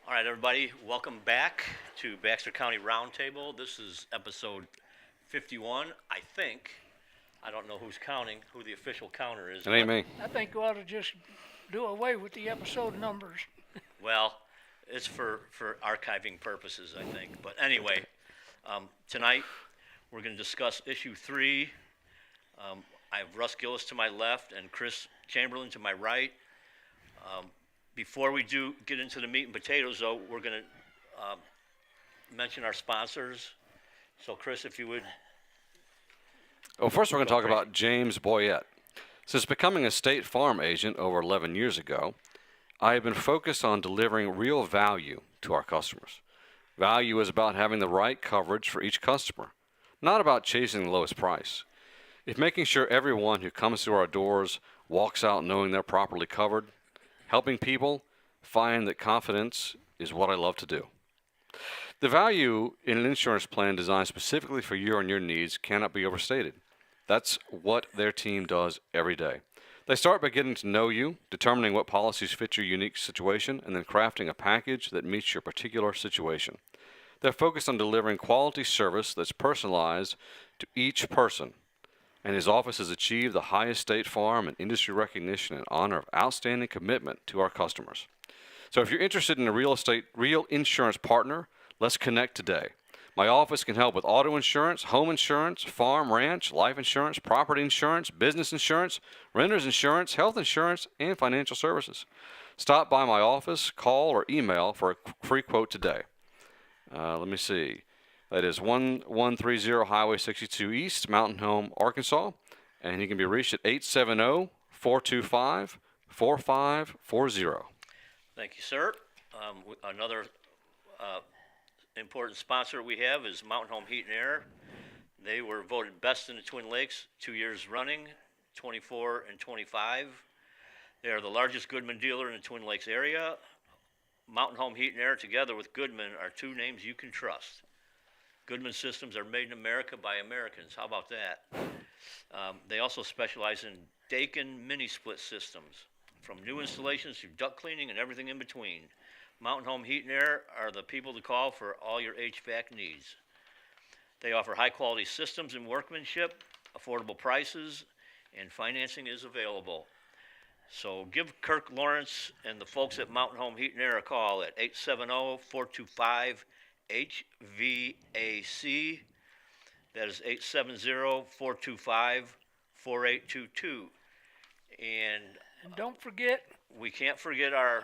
All right, everybody, welcome back to Baxter County Roundtable. This is episode 51, I think. I don't know who's counting, who the official counter is. It ain't me. I think you ought to just do away with the episode numbers. Well, it's for archiving purposes, I think. But anyway, tonight we're going to discuss issue 3. I have Russ Gillis to my left and Chris Chamberlain to my right. Before we do get into the meat and potatoes, though, we're going to mention our sponsors. So, Chris, if you would. Well, first we're going to talk about James Boyette. Since becoming a State Farm agent over 11 years ago, I have been focused on delivering real value to our customers. Value is about having the right coverage for each customer, not about chasing the lowest price. It's making sure everyone who comes through our doors walks out knowing they're properly covered. Helping people find that confidence is what I love to do. The value in an insurance plan designed specifically for you and your needs cannot be overstated. That's what their team does every day. They start by getting to know you, determining what policies fit your unique situation, and then crafting a package that meets your particular situation. They're focused on delivering quality service that's personalized to each person, and his office has achieved the highest State Farm and industry recognition in honor of outstanding commitment to our customers. So if you're interested in a real insurance partner, let's connect today. My office can help with auto insurance, home insurance, farm, ranch, life insurance, property insurance, business insurance, renter's insurance, health insurance, and financial services. Stop by my office, call, or email for a free quote today. Let me see. That is 1130 Highway 62 East, Mountain Home, Arkansas. And he can be reached at 870-425-4540. Thank you, sir. Another important sponsor we have is Mountain Home Heat and Air. They were voted best in the Twin Lakes 2 years running, 24 and 25. They are the largest Goodman dealer in the Twin Lakes area. Mountain Home Heat and Air, together with Goodman, are two names you can trust. Goodman systems are made in America by Americans. How about that? They also specialize in Dakin mini-split systems, from new installations to duct cleaning and everything in between. Mountain Home Heat and Air are the people to call for all your HVAC needs. They offer high-quality systems and workmanship, affordable prices, and financing is available. So give Kirk Lawrence and the folks at Mountain Home Heat and Air a call at 870-425-HVAC. That is 870-425-4822. And don't forget, we can't forget our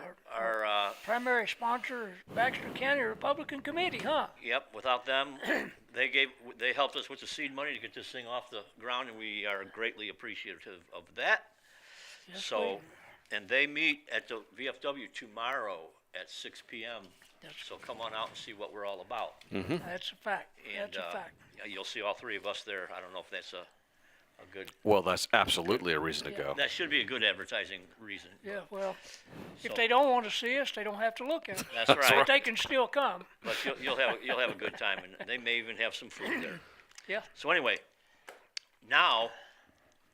primary sponsor is Baxter County Republican Committee, huh? Yep, without them, they helped us with the seed money to get this thing off the ground, and we are greatly appreciative of that. Yes, So, and they meet at the VFW tomorrow at 6 p.m. So come on out and see what we're all about. Mm-hmm. That's a fact. And That's a fact. you'll see all three of us there. I don't know if that's a good. Well, that's absolutely a reason to go. That should be a good advertising reason. Yeah, well, So- if they don't want to see us, they don't have to look at us. That's That's right. But they can still come. But you'll have a good time, and they may even have some food there. Yeah. So anyway, now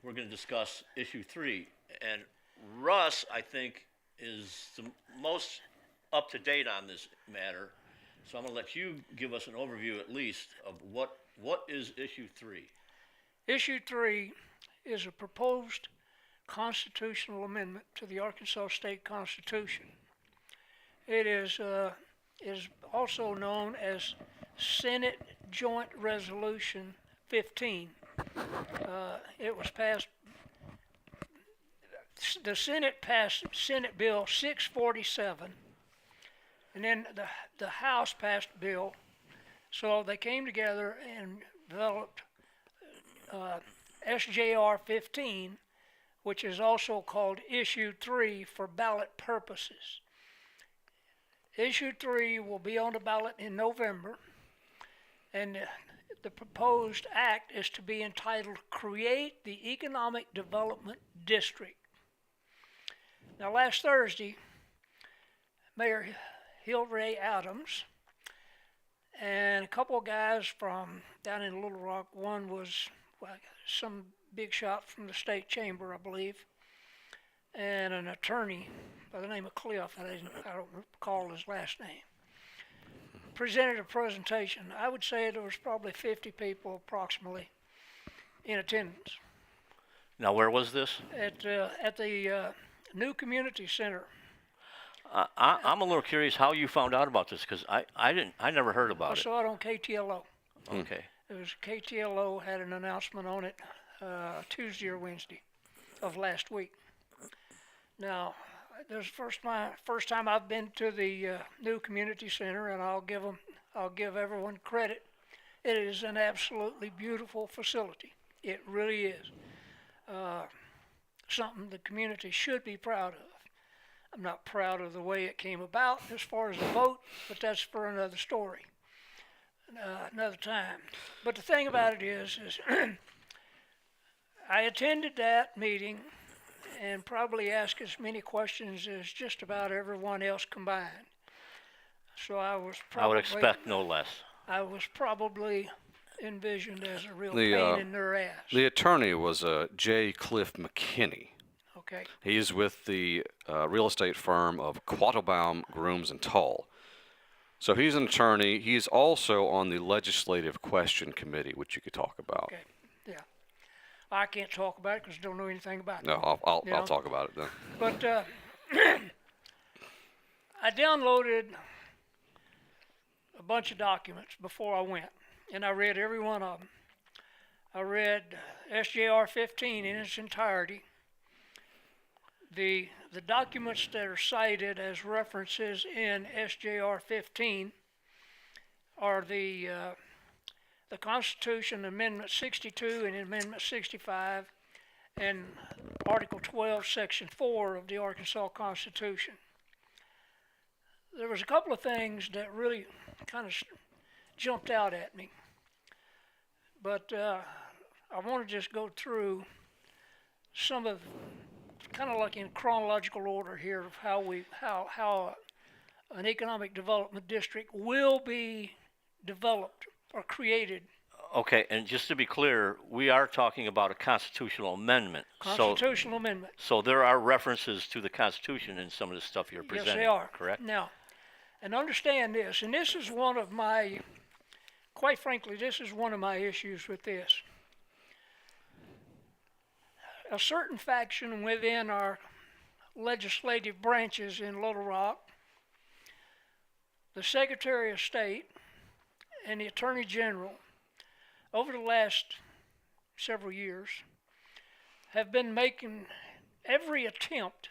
we're going to discuss issue 3, and Russ, I think, is the most up to date on this matter. So I'm going to let you give us an overview, at least, of what is issue 3. Issue 3 is a proposed constitutional amendment to the Arkansas State Constitution. It is also known as Senate Joint Resolution 15. It was passed. The Senate passed Senate Bill 647, and then the House passed bill. So they came together and developed SJR 15, which is also called Issue 3 for ballot purposes. Issue 3 will be on the ballot in November, and the proposed act is to be entitled Create the Economic Development District. Now, last Thursday, Mayor Hillary Adams and a couple of guys from down in Little Rock, one was some big shot from the state chamber, I believe, and an attorney by the name of Cliff, I don't recall his last name, presented a presentation. I would say there was probably 50 people approximately in attendance Now, where was this? at the new community center. I'm a little curious how you found out about this, because I never heard I about it. saw it on KTLO. Okay. It was KTLO had an announcement on it Tuesday or Wednesday of last week. Now, this is first time I've been to the new community center, and I'll give everyone credit. It is an absolutely beautiful facility. It really is. Something the community should be proud of. I'm not proud of the way it came about as far as the vote, but that's for another story, another time. But the thing about it is I attended that meeting and probably asked as many questions as just about everyone else combined. So I would expect no less. I was probably envisioned as a real The, pain in their ass. The attorney was J. Cliff McKinney. Okay. He's with the real estate firm of Quattlebaum, Grooms, and Tull. So he's an attorney. He's also on the Legislative Question Committee, which you could talk about. Okay. Yeah. I can't talk about it because I don't know anything about it. No, I'll talk about it then. But I downloaded a bunch of documents before I went, and I read every one of them. I read SJR 15 in its entirety. The documents that are cited as references in SJR 15 are the Constitution Amendment 62 and Amendment 65 and Article 12, Section 4 of the Arkansas Constitution. There was a couple of things that really kind of jumped out at me, but I want to just go through some of, kind of like in chronological order here, of how an economic development district will be developed or created. Okay, and just to be clear, we are talking about a constitutional amendment. Constitutional amendment. So there are references to the Constitution in some of the stuff you're presenting. Yes, they are. Correct? Now, and understand this, and this is one of my, quite frankly, this is one of my issues with this. A certain faction within our legislative branches in Little Rock, the Secretary of State and the Attorney General, over the last several years, have been making every attempt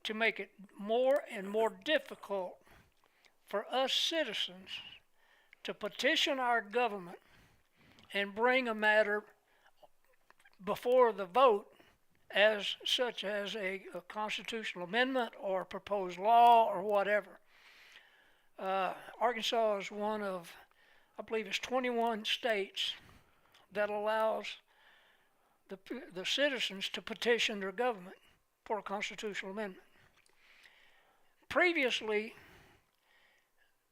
to make it more and more difficult for us citizens to petition our government and bring a matter before the vote as such as a constitutional amendment or a proposed law or whatever. Arkansas is one of, I believe it's 21 states that allows the citizens to petition their government for a constitutional amendment. Previously,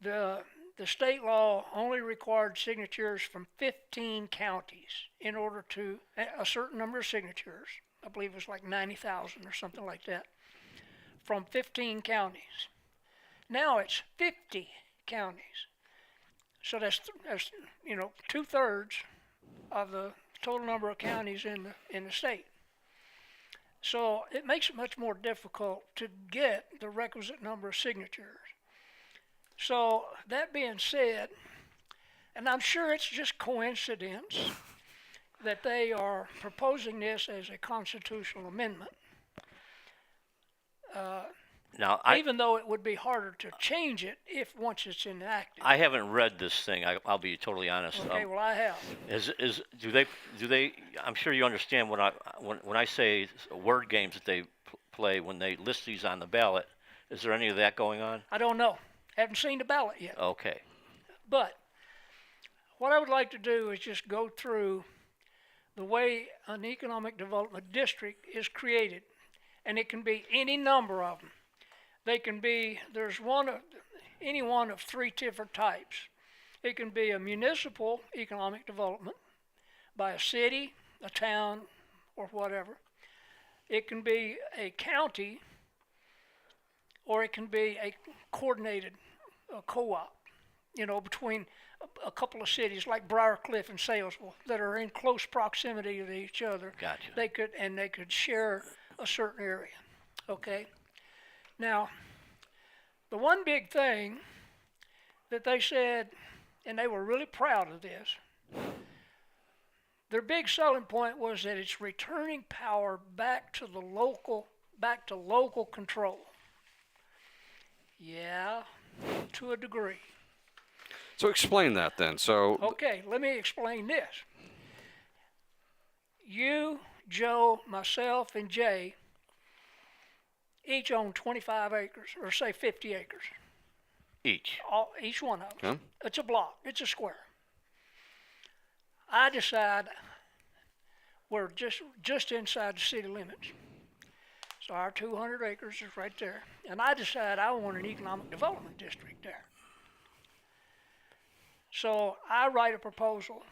the state law only required signatures from 15 counties in order to, a certain number of signatures, I believe it was like 90,000 or something like that, from 15 counties. Now it's 50 counties. So that's 2/3 of the total number of counties in the state. So it makes it much more difficult to get the requisite number of signatures. So that being said, and I'm sure it's just coincidence that they are proposing this as a constitutional amendment, Now, even though it would be harder to change it if once it's enacted. I haven't read this thing. I'll be totally honest. Okay, well I have. Do they? I'm sure you understand when I say word games that they play when they list these on the ballot. Is there any of that going on? I don't know. Haven't seen the ballot yet. Okay. But what I would like to do is just go through the way an economic development district is created, and it can be any number of them. They can be, any one of three different types. It can be a municipal economic development by a city, a town, or whatever. It can be a county, or it can be a coordinated co-op, between a couple of cities like Briarcliff and Salesville that are in close proximity to each other. Gotcha. They could share a certain area. Okay. Now, the one big thing that they said, and they were really proud of this, their big selling point was that it's returning power back to local control. Yeah, to a degree. So explain that then. So Okay, let me explain this. You, Joe, myself, and Jay each own 25 acres, or say 50 acres. Each one of us. Okay. It's a block. It's a square. I decide we're just inside the city limits. So our 200 acres is right there. And I decide I want an economic development district there. So I write a proposal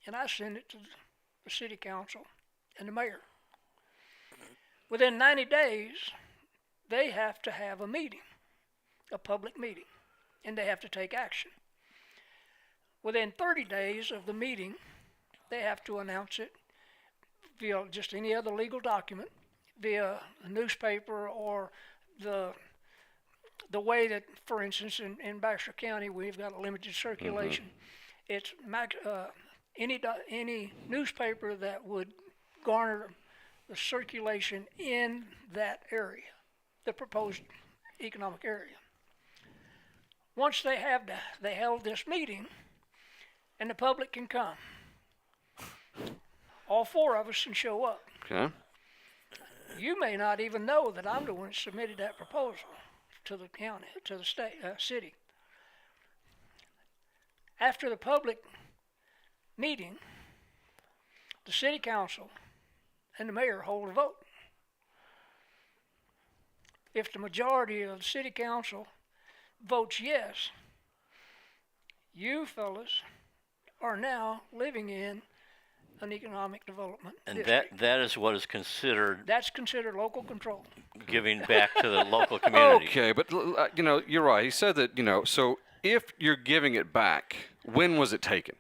and I send it to the city council and the mayor. Within 90 days, they have to have a meeting, a public meeting, and they have to take action. Within 30 days of the meeting, they have to announce it via just any other legal document, via a newspaper, or the way that, for instance, in Baxter County, we've got a limited circulation. It's any newspaper that would garner the circulation in that area, the proposed economic area. Once they held this meeting, and the public can come. All four of us can show up. okay. You may not even know that I'm the one that submitted that proposal to the county, to the city. After the public meeting, the city council and the mayor hold a vote. If the majority of the city council votes yes, you fellas are now living in an economic development And district. that is what is considered That's considered local control. giving back to the local community. Okay, but you're right. He said that, so if you're giving it back, when was it taken?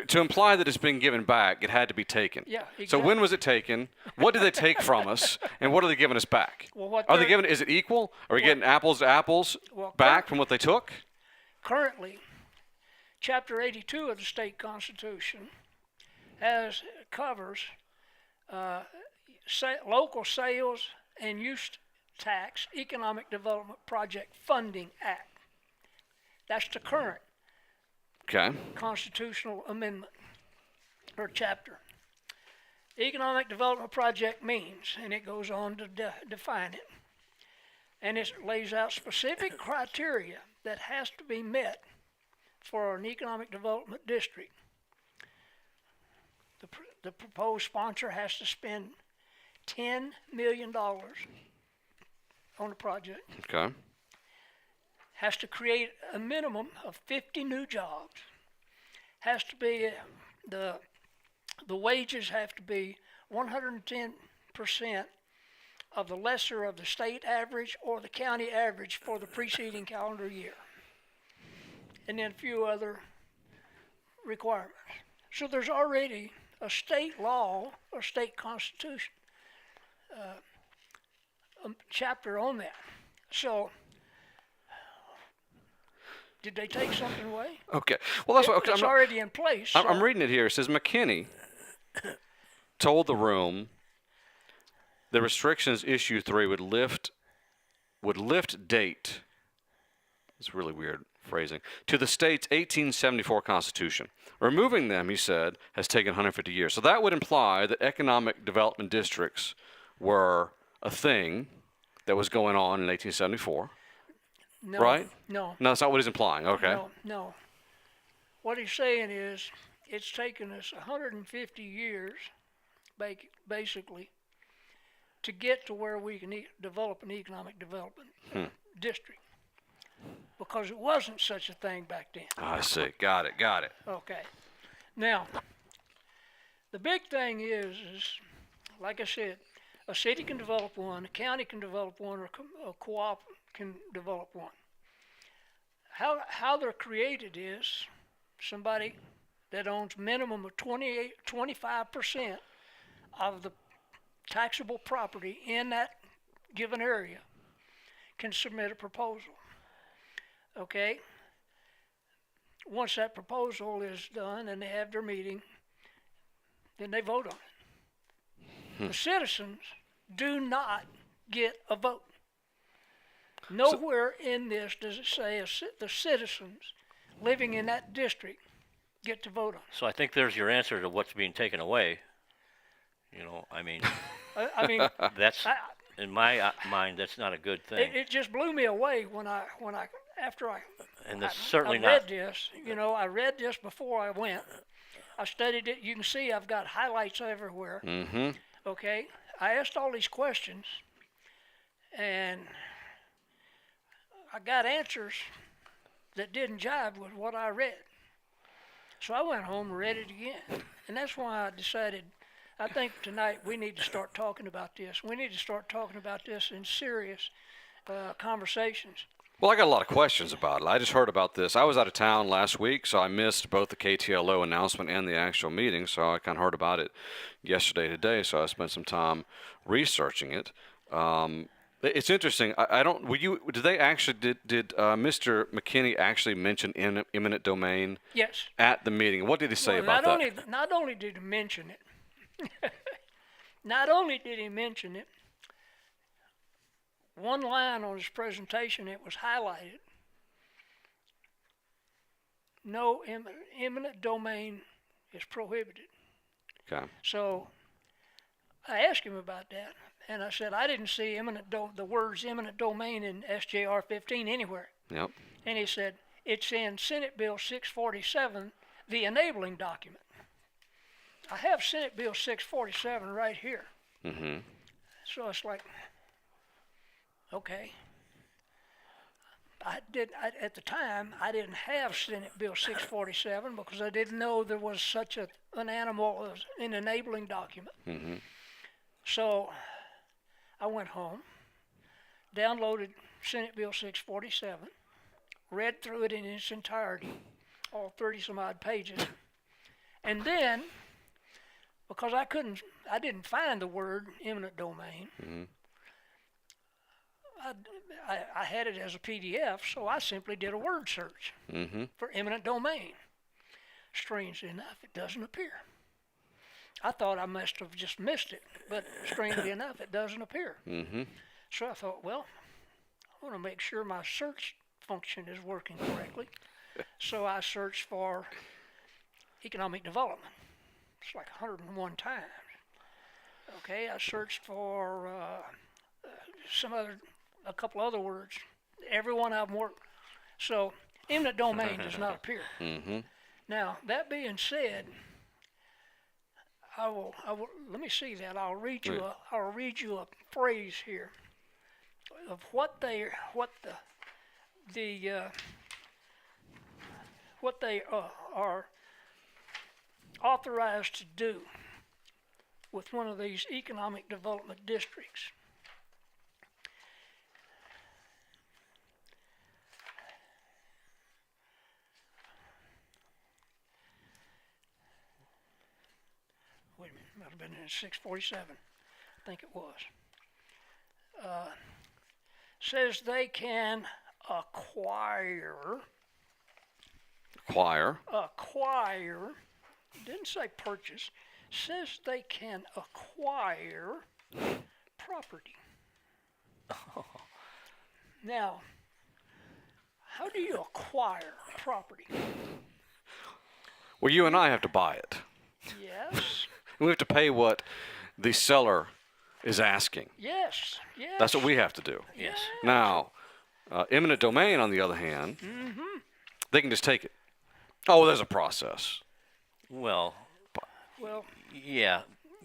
To imply that it's been given back, it had to be taken. Yeah, So exactly. when was it taken? What did they take from us? And what are they giving us back? Well, what Are they they're- giving? Is it equal? Are we getting apples to apples Well, back from what they took? Currently, Chapter 82 of the state constitution covers local sales and use tax economic development project funding act. That's the current Okay. constitutional amendment or chapter. Economic development project means, and it goes on to define it, and it lays out specific criteria that has to be met for an economic development district. The proposed sponsor has to spend $10 million on the project, Okay. has to create a minimum of 50 new jobs, has to be, the wages have to be 110% of the lesser of the state average or the county average for the preceding calendar year, and then a few other requirements. So there's already a state law or state constitution chapter on that. So did they take something away? Okay. Well, that's what. Okay, It's already in place. I'm so- reading it here. It says McKinney told the room the restrictions issue 3 would lift date. It's really weird phrasing to the state's 1874 Constitution. Removing them, he said, has taken 150 years. So that would imply that economic development districts were a thing that was going on in 1874. No, right? No. No, that's not what he's implying. Okay. No. What he's saying is it's taken us 150 years, basically, to get to where we can develop an economic development district. Because it wasn't such a thing back then. I see. Got it. Okay. Now, the big thing is like I said, A city can develop one, a county can develop one, or a co-op can develop one. How they're created is somebody that owns minimum of 25% of the taxable property in that given area can submit a proposal. Okay? Once that proposal is done and they have their meeting, then they vote on it. The citizens do not get a vote. Nowhere in this does it say the citizens living in that district get to vote on it. So I think there's your answer to what's being taken away. I mean, that's in my mind, that's not a good thing. It just blew me away after I certainly read this. I read this before I went. I studied it. You can see I've got highlights everywhere. Mm-hmm. Okay. I asked all these questions, and I got answers that didn't jive with what I read. So I went home and read it again. And that's why I decided, I think tonight we need to start talking about this. We need to start talking about this in serious conversations. Well, I got a lot of questions about it. I just heard about this. I was out of town last week, so I missed both the KTLO announcement and the actual meeting, so I kind of heard about it yesterday, today, so I spent some time researching it. It's interesting. Did Mr. McKinney actually mention eminent domain? Yes. At the meeting? What did he say about that? Not only did he mention it, not only did he mention it, one line on his presentation, it was highlighted. No eminent domain is prohibited. Okay. So I asked him about that, and I said I didn't see the words eminent domain in SJR 15 anywhere. Yep. And he said it's in Senate Bill 647, the enabling document. I have Senate Bill 647 right here. Mm-hmm. So it's like, okay. At the time, I didn't have Senate Bill 647 because I didn't know there was such an animal as an enabling document. Mm-hmm. So I went home, downloaded Senate Bill 647, read through it in its entirety, all 30-some odd pages, and then, because I didn't find the word eminent domain, mm-hmm. I had it as a PDF, so I simply did a word search Mm-hmm. for eminent domain. Strangely enough, it doesn't appear. I thought I must have just missed it, but strangely enough, it doesn't appear. Mm-hmm. So I thought, well, I want to make sure my search function is working correctly. So I searched for economic development. It's like 101 times. Okay, I searched for a couple other words. Every one of them worked. So eminent domain does not appear. Mm-hmm. Now, that being said, I will let me see that. I'll read you a phrase here of what they are authorized to do with one of these economic development districts. Wait a minute, might have been in 647. I think it was. Says they can acquire, didn't say purchase, says they can acquire property. Now, how do you acquire property? Well, you and I have to buy it. Yes. We have to pay what the seller is asking. Yes. That's what we have to do. Yes. Now, eminent domain, on the other hand, Mm-hmm. they can just take it. Oh, there's a process. Well, Well, yeah.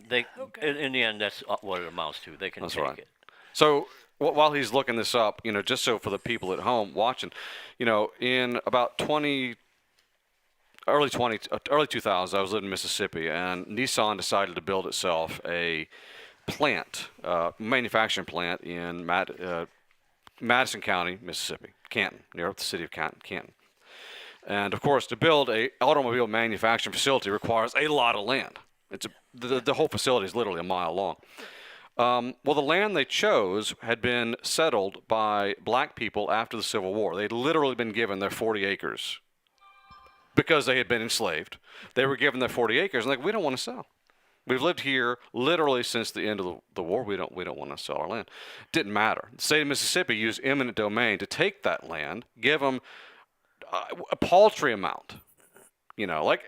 They Okay. in the end, that's what it amounts to. They can That's take right. it. So while he's looking this up, just so for the people at home watching, in about early 2000s, I was living in Mississippi, and Nissan decided to build itself a plant, manufacturing plant in Madison County, Mississippi, Canton, near the city of Canton. And of course, to build a automobile manufacturing facility requires a lot of land. The whole facility is literally a mile long. Well, the land they chose had been settled by black people after the Civil War. They'd literally been given their 40 acres because they had been enslaved. They were given their 40 acres, and we don't want to sell. We've lived here literally since the end of the war. We don't want to sell our land. Didn't matter. The state of Mississippi used eminent domain to take that land, give them a paltry amount.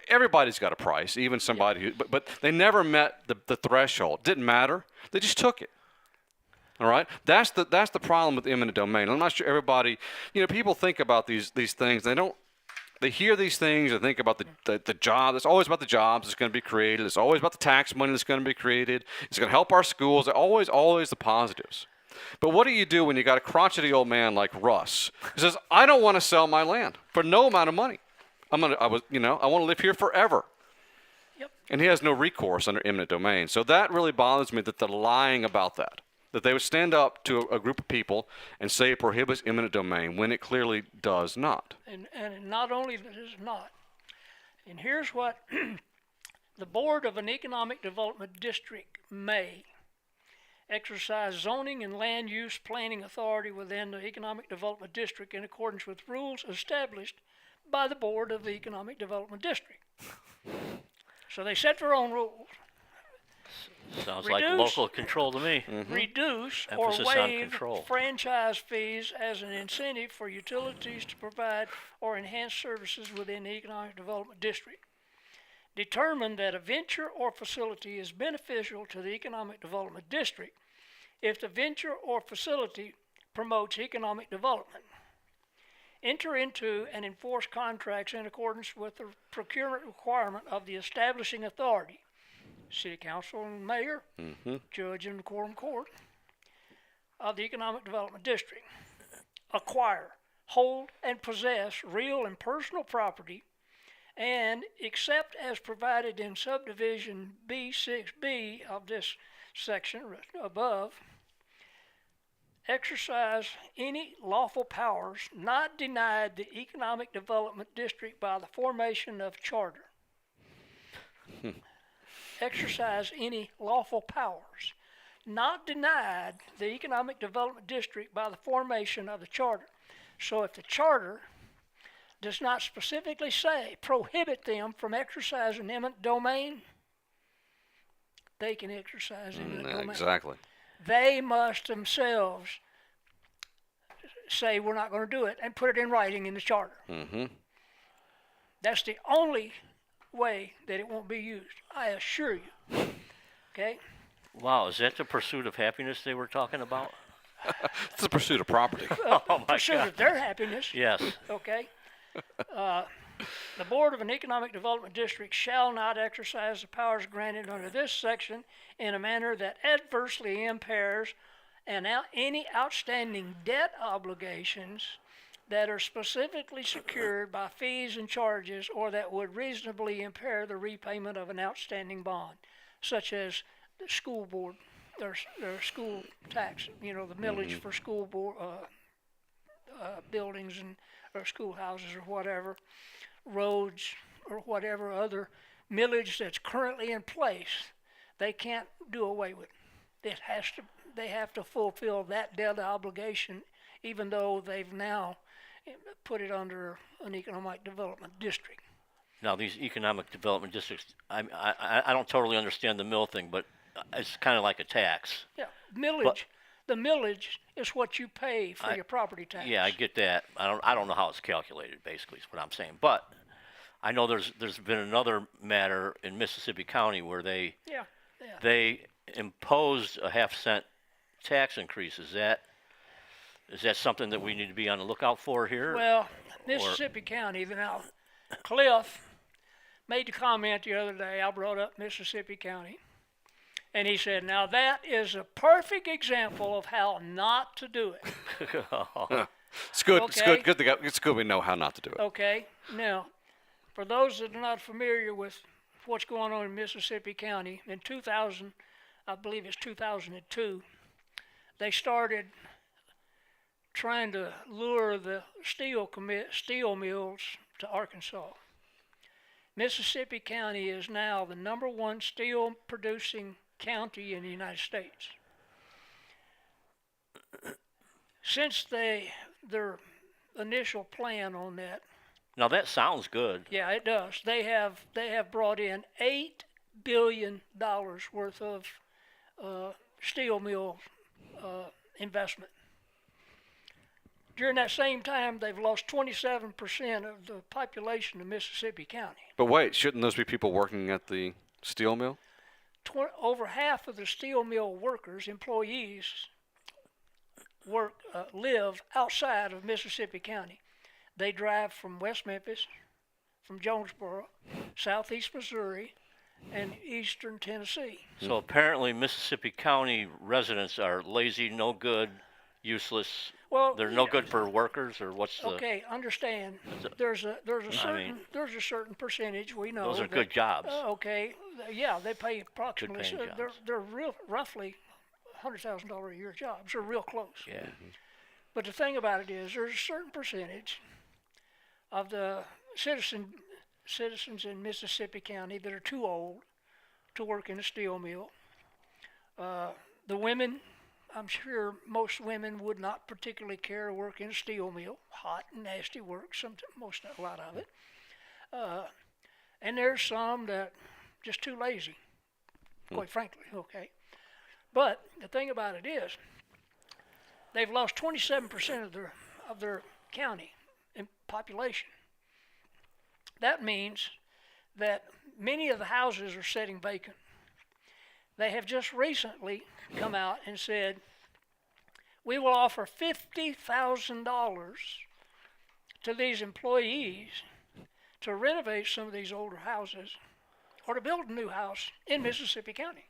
Everybody's got a price, even somebody who, but they never met the threshold. Didn't matter. They just took it. All right? That's the problem with eminent domain. I'm not sure everybody, people think about these things. They hear these things and think about the job. It's always about the jobs that's going to be created. It's always about the tax money that's going to be created. It's going to help our schools. Always the positives. But what do you do when you got a crotchety old man like Russ who says, I don't want to sell my land for no amount of money. I want to live here forever. Yep. And he has no recourse under eminent domain. So that really bothers me that they're lying about that. That they would stand up to a group of people and say it prohibits eminent domain when it clearly does not. And not only that it is not. And here's what the Board of an Economic Development District may exercise zoning and land use planning authority within the Economic Development District in accordance with rules established by the Board of the Economic Development District. So they set their own rules. Sounds like local control to me. Reduce Emphasis or on waive control. franchise fees as an incentive for utilities to provide or enhance services within the Economic Development District. Determine that a venture or facility is beneficial to the Economic Development District if the venture or facility promotes economic development. Enter into and enforce contracts in accordance with the procurement requirement of the establishing authority, City Council and Mayor, Judge and the Quorum Court of the Economic Development District. Acquire, hold, and possess real and personal property, and except as provided in subdivision B6B of this section above, exercise any lawful powers not denied the Economic Development District by the formation of charter. Exercise any lawful powers not denied the Economic Development District by the formation of the charter. So if the charter does not specifically say prohibit them from exercising eminent domain, they can exercise eminent domain. Exactly. They must themselves say we're not going to do it and put it in writing in the charter. That's the only way that it won't be used, I assure you. Okay? Wow, is that the pursuit of happiness they were talking about? It's the pursuit of property. Oh my Pursuit God. of their happiness. Yes. Okay? The Board of an Economic Development District shall not exercise the powers granted under this section in a manner that adversely impairs any outstanding debt obligations that are specifically secured by fees and charges or that would reasonably impair the repayment of an outstanding bond, such as the school board or school tax, the millage for school board buildings and or schoolhouses or whatever, roads or whatever other millage that's currently in place. They can't do away with it. They have to fulfill that debt obligation, even though they've now put it under an economic development district. Now these economic development districts, I don't totally understand the mill thing, but it's kind of like a tax. Yeah, millage. The millage is what you pay for your property tax. Yeah, I get that. I don't know how it's calculated. Basically, is what I'm saying. But I know there's been another matter in Mississippi County where they imposed a 50-cent tax increase. Is that something that we need to be on the lookout for here? Well, Mississippi County. Now, Cliff made the comment the other day. I brought up Mississippi County. And he said, now that is a perfect example of how not to do it. It's good. Okay. It's good we know how not to do it. Okay. Now, for those that are not familiar with what's going on in Mississippi County, in 2000, I believe it's 2002, they started trying to lure the steel mills to Arkansas. Mississippi County is now the #1 steel producing county in the United States. Since their initial plan on that, Now that sounds good. yeah, it does. They have brought in $8 billion worth of steel mill investment. During that same time, they've lost 27% of the population of Mississippi County. But wait, shouldn't those be people working at the steel mill? Over half of the steel mill workers, employees, live outside of Mississippi County. They drive from West Memphis, from Jonesboro, southeast Missouri, and eastern Tennessee. So apparently Mississippi County residents are lazy, no good, useless. Well, They're no good for workers, or what's the? okay, understand. There's a certain percentage we know. Those are that, good jobs. Okay, yeah, they pay approximately. Good-paying jobs. They're roughly $100,000 a year jobs. They're real close. Yeah. But the thing about it is, there's a certain percentage of the citizens in Mississippi County that are too old to work in a steel mill. The women, I'm sure most women would not particularly care to work in a steel mill. Hot and nasty work, a lot of it. And there's some that just too lazy, quite frankly, okay. But the thing about it is, they've lost 27% of their county in population. That means that many of the houses are sitting vacant. They have just recently come out and said, we will offer $50,000 to these employees to renovate some of these older houses or to build a new house in Mississippi County.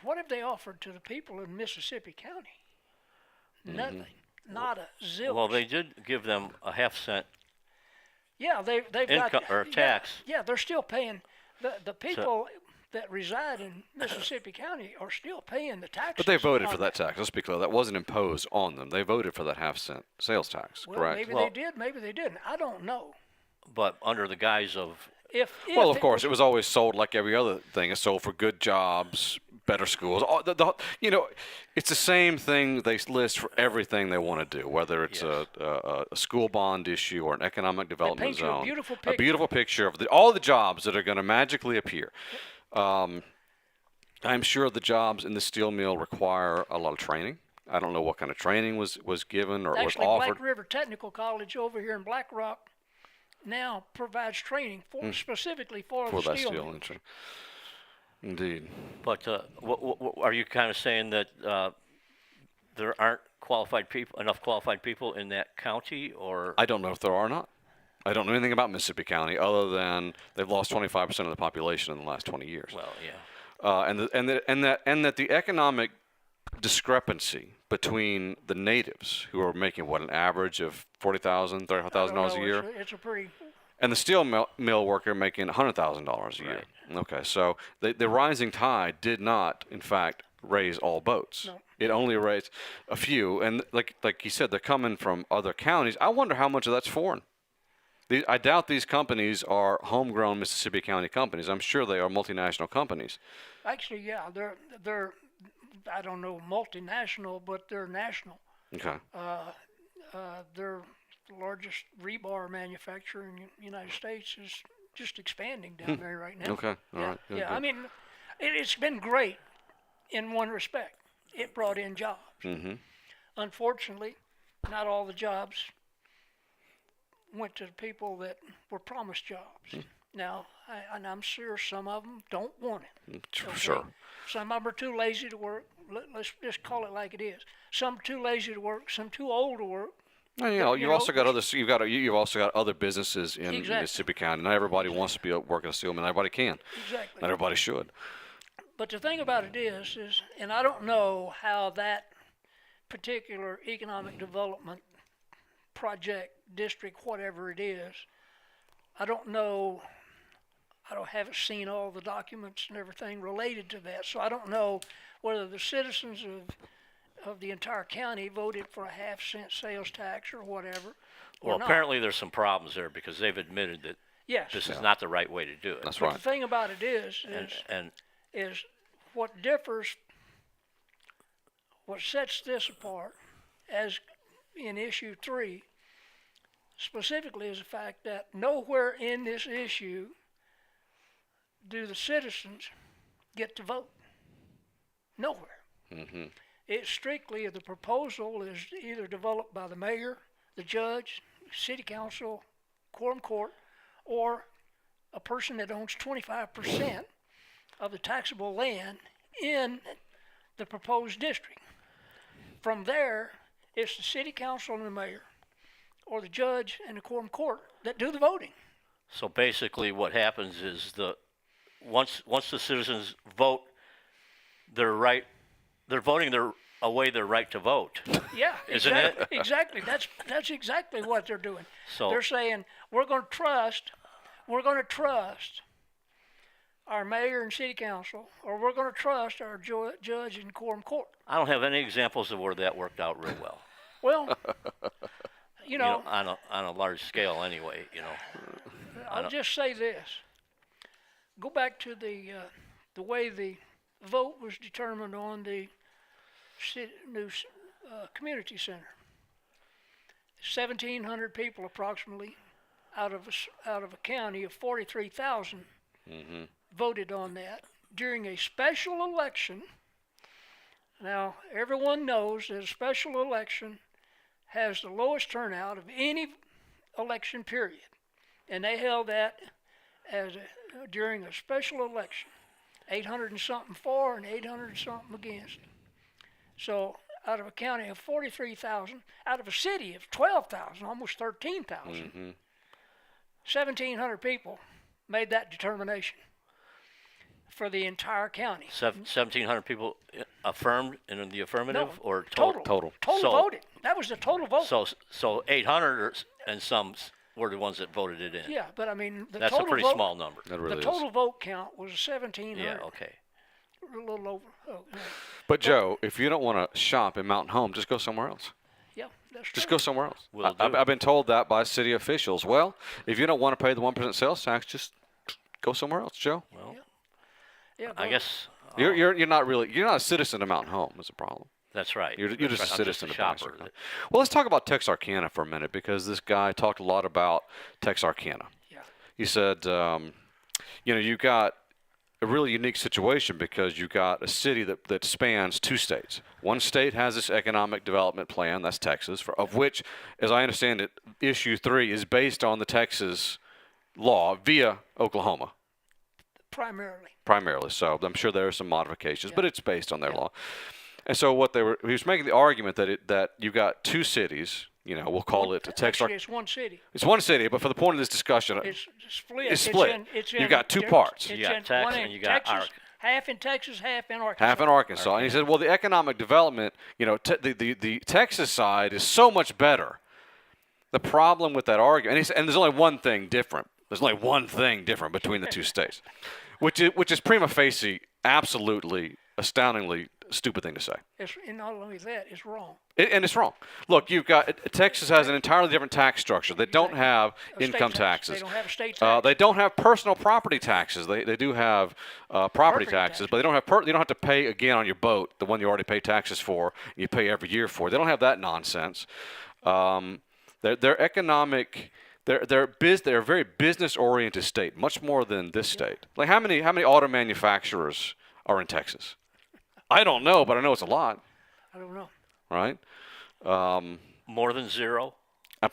What have they offered to the people in Mississippi County? Nothing. Not a zilch. Well, they did give them a half-cent. Yeah, they've income got or tax. Yeah, they're still paying. The people that reside in Mississippi County are still paying the taxes. But they voted for that tax. Let's be clear. That wasn't imposed on them. They voted for that half-cent sales tax, Well, correct? maybe they did, maybe they didn't. I don't know. But under the guise of Well, of course, it was always sold like every other thing. It's sold for good jobs, better schools. It's the same thing they list for everything they want to do, whether it's Yes. a school bond issue or an economic development paint you a zone. beautiful A beautiful picture. picture of all the jobs that are going to magically appear. I'm sure the jobs in the steel mill require a lot of training. I don't know what kind of training was given or Actually, was offered. Black River Technical College over here in Black Rock now provides training specifically for for the that steel steel mill. industry. Indeed. But are you kind of saying that there aren't enough qualified people in that county, or? I don't know if there are or not. I don't know anything about Mississippi County other than they've lost 25% of the population in the last 20 years. Well, yeah. And that the economic discrepancy between the natives who are making an average of $40,000, $35,000 a year, It's a pretty. and the steel mill worker making $100,000 a year. Right. Okay, so the rising tide did not, in fact, raise all boats. No. It only raised a few, and like you said, they're coming from other counties. I wonder how much of that's foreign. I doubt these companies are homegrown Mississippi County companies. I'm sure they are multinational companies. Actually, yeah, they're I don't know multinational, but they're national. Okay. They're the largest rebar manufacturer in the United States is just expanding down there right now. Okay. All yeah, right. Good, yeah. good. I mean, it's been great in one respect. It brought in jobs. Mm-hmm. Unfortunately, not all the jobs went to the people that were promised jobs. Now, I'm sure some of them don't want it. Okay? Sure. Some of them are too lazy to work. Let's just call it like it is. Some too lazy to work. Some too old to work. And, you've also got other businesses in Exactly. Mississippi County. Not everybody wants to be working a steel mill. Not everybody can. Exactly. Not everybody should. But the thing about it is, and I don't know how that particular economic development project, district, whatever it is, I don't know haven't seen all the documents and everything related to that, so I don't know whether the citizens of the entire county voted for a half-cent sales tax or whatever. Well, or not. apparently there's some problems there because they've admitted that Yes. this is not the right way to do it. That's But right. the thing about it is what differs, what sets this apart, as in issue 3, specifically is the fact that nowhere in this issue do the citizens get to vote. Nowhere. Mm-hmm. It's strictly the proposal is either developed by the mayor, the judge, city council, quorum court, or a person that owns 25% of the taxable land in the proposed district. From there, it's the city council and the mayor, or the judge and the quorum court that do the voting. So basically what happens is once the citizens vote they're voting away their right to vote. Yeah, Isn't exactly. it? Exactly. That's exactly what they're doing. So They're saying we're going to trust our mayor and city council, or we're going to trust our judge and quorum court. I don't have any examples of where that worked out real well. Well, you know, on a large scale anyway, I'll just say this. Go back to the way the vote was determined on the new community center. 1,700 people approximately out of a county of 43,000 voted on that during a special election. Now, everyone knows that a special election has the lowest turnout of any election period, and they held that during a special election, 800 and something for and 800 and something against. So out of a county of 43,000, out of a city of 12,000, almost 13,000, 1,700 people made that determination for the entire county. 1,700 people affirmed in the affirmative, No, or Total So- voted. That was the total vote. So 800 and some were the ones that voted it in. Yeah, but I mean, the That's a total pretty vote, small number. That really the is. total vote count was 1,700. Yeah. Okay. A little over. Oh, no. But Joe, if you don't want to shop in Mountain Home, just go somewhere else. Yeah, that's Just true. go somewhere else. Will I've do. been told that by city officials. Well, if you don't want to pay the 1% sales tax, just go somewhere else, Joe. Well, Yeah, I go- guess You're not a citizen of Mountain Home. Is a problem. that's right. You're That's just right. a I'm citizen just of a Baxter. shopper. Well, let's talk about Texarkana for a minute because this guy talked a lot about Texarkana. Yeah. He said, you got a really unique situation because you got a city that spans two states. One state has this economic development plan, that's Texas, of which, as I understand it, issue 3 is based on the Texas law via Oklahoma. Primarily. So I'm sure there are some modifications, but it's based on their law. And so he was making the argument that you got two cities, we'll call it Texarkana. Actually, it's one city. It's one city, but for the point of this discussion, It's split. It's split. You've got two parts. You got Texas one in and you got Texas, half in Texas, half in Arkansas. half in Arkansas. And he said, well, the economic development, the Texas side is so much better. The problem with that argument, and there's only one thing different. There's only one thing different between the two states, which is prima facie absolutely, astoundingly stupid thing to say. And not only that, it's wrong. And it's wrong. Look, you've got Texas has an entirely different tax structure. They don't have A income state tax. taxes. They don't have a state tax. They don't have personal property taxes. They do have property Property taxes, taxes. but they don't have you don't have to pay again on your boat, the one you already pay taxes for. You pay every year for. They don't have that nonsense. Their economic. They're a very business-oriented state, much more than this state. Like how many auto manufacturers are in Texas? I don't know, but I know it's a lot, I don't know. right? More than zero.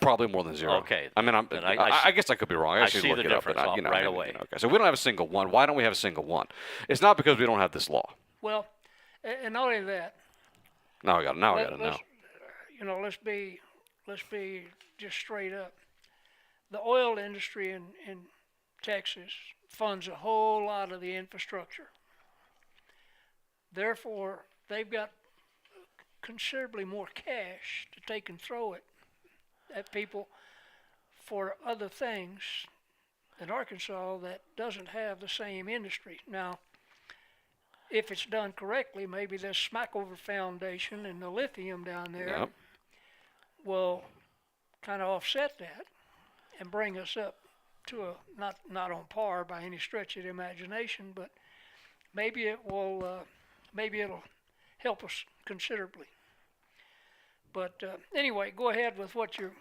Probably more than zero. Okay. I mean, Then I guess I could be wrong. I should see look the it up, but difference right away. Okay, so we don't have a single one. Why don't we have a single one? It's not because we don't have this law. Well, and not only that, Now I got to know. let's be just straight up. The oil industry in Texas funds a whole lot of the infrastructure. Therefore, they've got considerably more cash to take and throw it at people for other things in Arkansas that doesn't have the same industry. Now, if it's done correctly, maybe this Smackover Foundation and the lithium down there Yep. will kind of offset that and bring us up to a not on par by any stretch of the imagination, but maybe it will maybe it'll help us considerably. But anyway, go ahead with what you're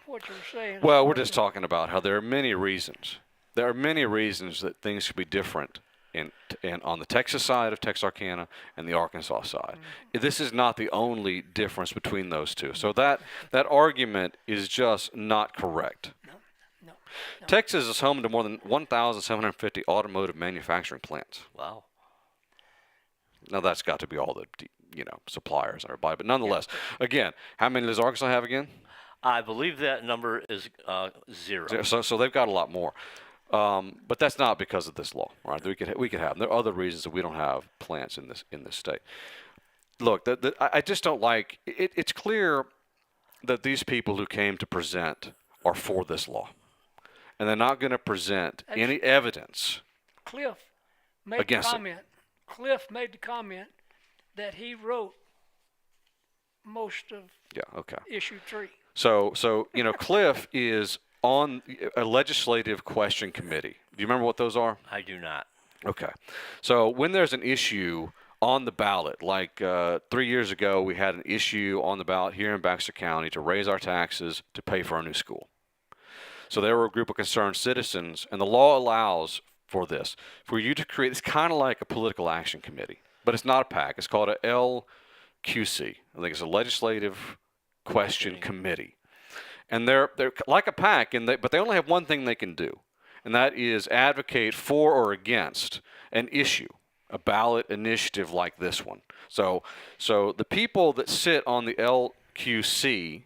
saying. Well, we're just talking about how there are many reasons. There are many reasons that things could be different in on the Texas side of Texarkana and the Arkansas side. This is not the only difference between those two. So that argument is just not correct. No. Texas is home to more than 1,750 automotive manufacturing plants. Wow. Now that's got to be all the suppliers and everybody, but nonetheless, again, how many does Arkansas have again? I believe that number is 0. So they've got a lot more, but that's not because of this law, right? We could have. There are other reasons that we don't have plants in this state. Look, I just don't like. It's clear that these people who came to present are for this law, and they're not going to present any evidence. Cliff made Against the it. comment. Cliff made the comment that he wrote most of issue 3. So Cliff is on a legislative question committee. Do you remember what those are? I do not. Okay. So when there's an issue on the ballot, like 3 years ago, we had an issue on the ballot here in Baxter County to raise our taxes to pay for a new school. So there were a group of concerned citizens, and the law allows for this, for you to create, it's kind of like a political action committee, but it's not a PAC. It's called a LQC. I think it's a legislative question committee. And they're like a PAC, but they only have one thing they can do, and that is advocate for or against an issue, a ballot initiative like this one. So the people that sit on the LQC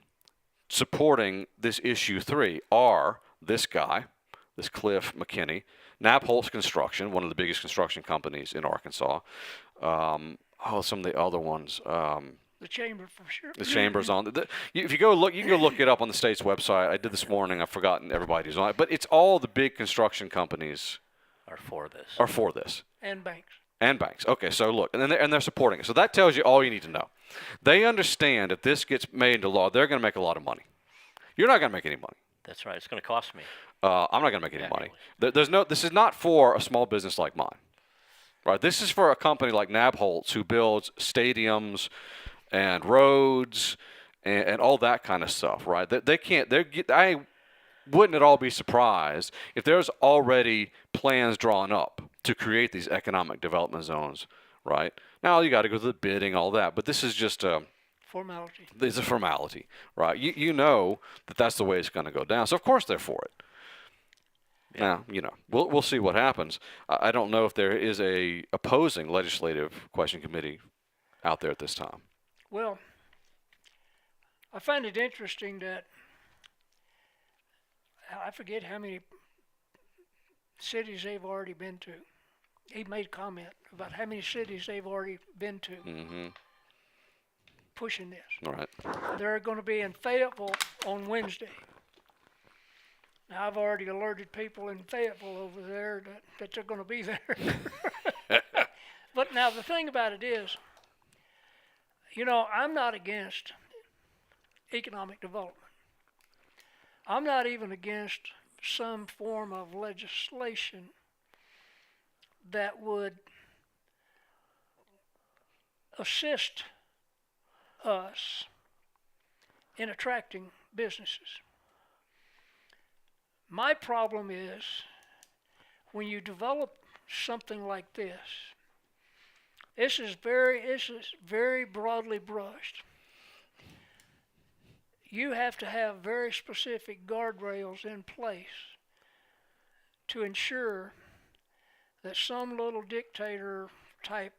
supporting this issue 3 are this guy, this Cliff McKinney, Knapp-Holtz Construction, one of the biggest construction companies in Arkansas. Some of the other ones. The chamber, for sure. The chamber's on. If you go look, you can go look it up on the state's website. I did this morning. I've forgotten everybody who's on it, but it's all the big construction companies Are for this. are for this. And banks. And banks. Okay, so look, and they're supporting it. So that tells you all you need to know. They understand if this gets made into law, they're going to make a lot of money. You're not going to make any money. That's right. It's going to cost me. I'm not going to make any money. This is not for a small business like mine, right? This is for a company like Knapp-Holtz who builds stadiums and roads and all that kind of stuff, right? They can't. I wouldn't at all be surprised if there's already plans drawn up to create these economic development zones, right? Now you got to go through the bidding, all that, but this is just a formality. It's a formality, right? You know that's the way it's going to go down. So of course they're for it. Yeah. Now, we'll see what happens. I don't know if there is a opposing legislative question committee out there at this time. Well, I find it interesting that I forget how many cities they've already been to. He made comment about how many cities they've already been to pushing this. All right. They're going to be in Fayetteville on Wednesday. Now, I've already alerted people in Fayetteville over there that they're going to be there. But now the thing about it is, I'm not against economic development. I'm not even against some form of legislation that would assist us in attracting businesses. My problem is when you develop something like this, this is very broadly brushed. You have to have very specific guardrails in place to ensure that some little dictator type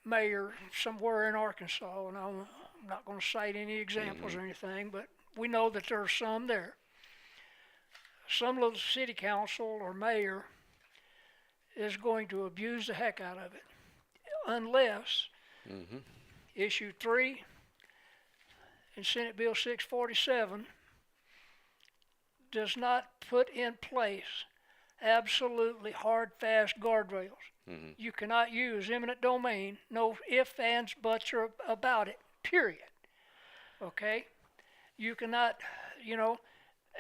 mayor somewhere in Arkansas, and I'm not going to cite any examples or anything, but we know that there are some there. Some little city council or mayor is going to abuse the heck out of it unless issue 3 in Senate Bill 647 does not put in place absolutely hard, fast guardrails. You cannot use eminent domain, no ifs, ands, buts, or about it, period. Okay? You cannot,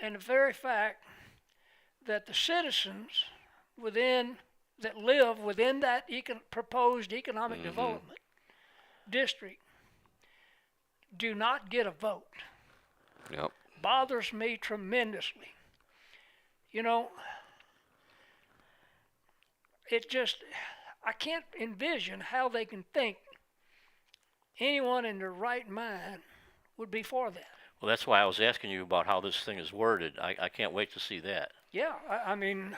and the very fact that the citizens that live within that proposed economic development district do not get a vote Yep. bothers me tremendously. It just, I can't envision how they can think anyone in their right mind would be for that. Well, that's why I was asking you about how this thing is worded. I can't wait to see that. Yeah, I mean,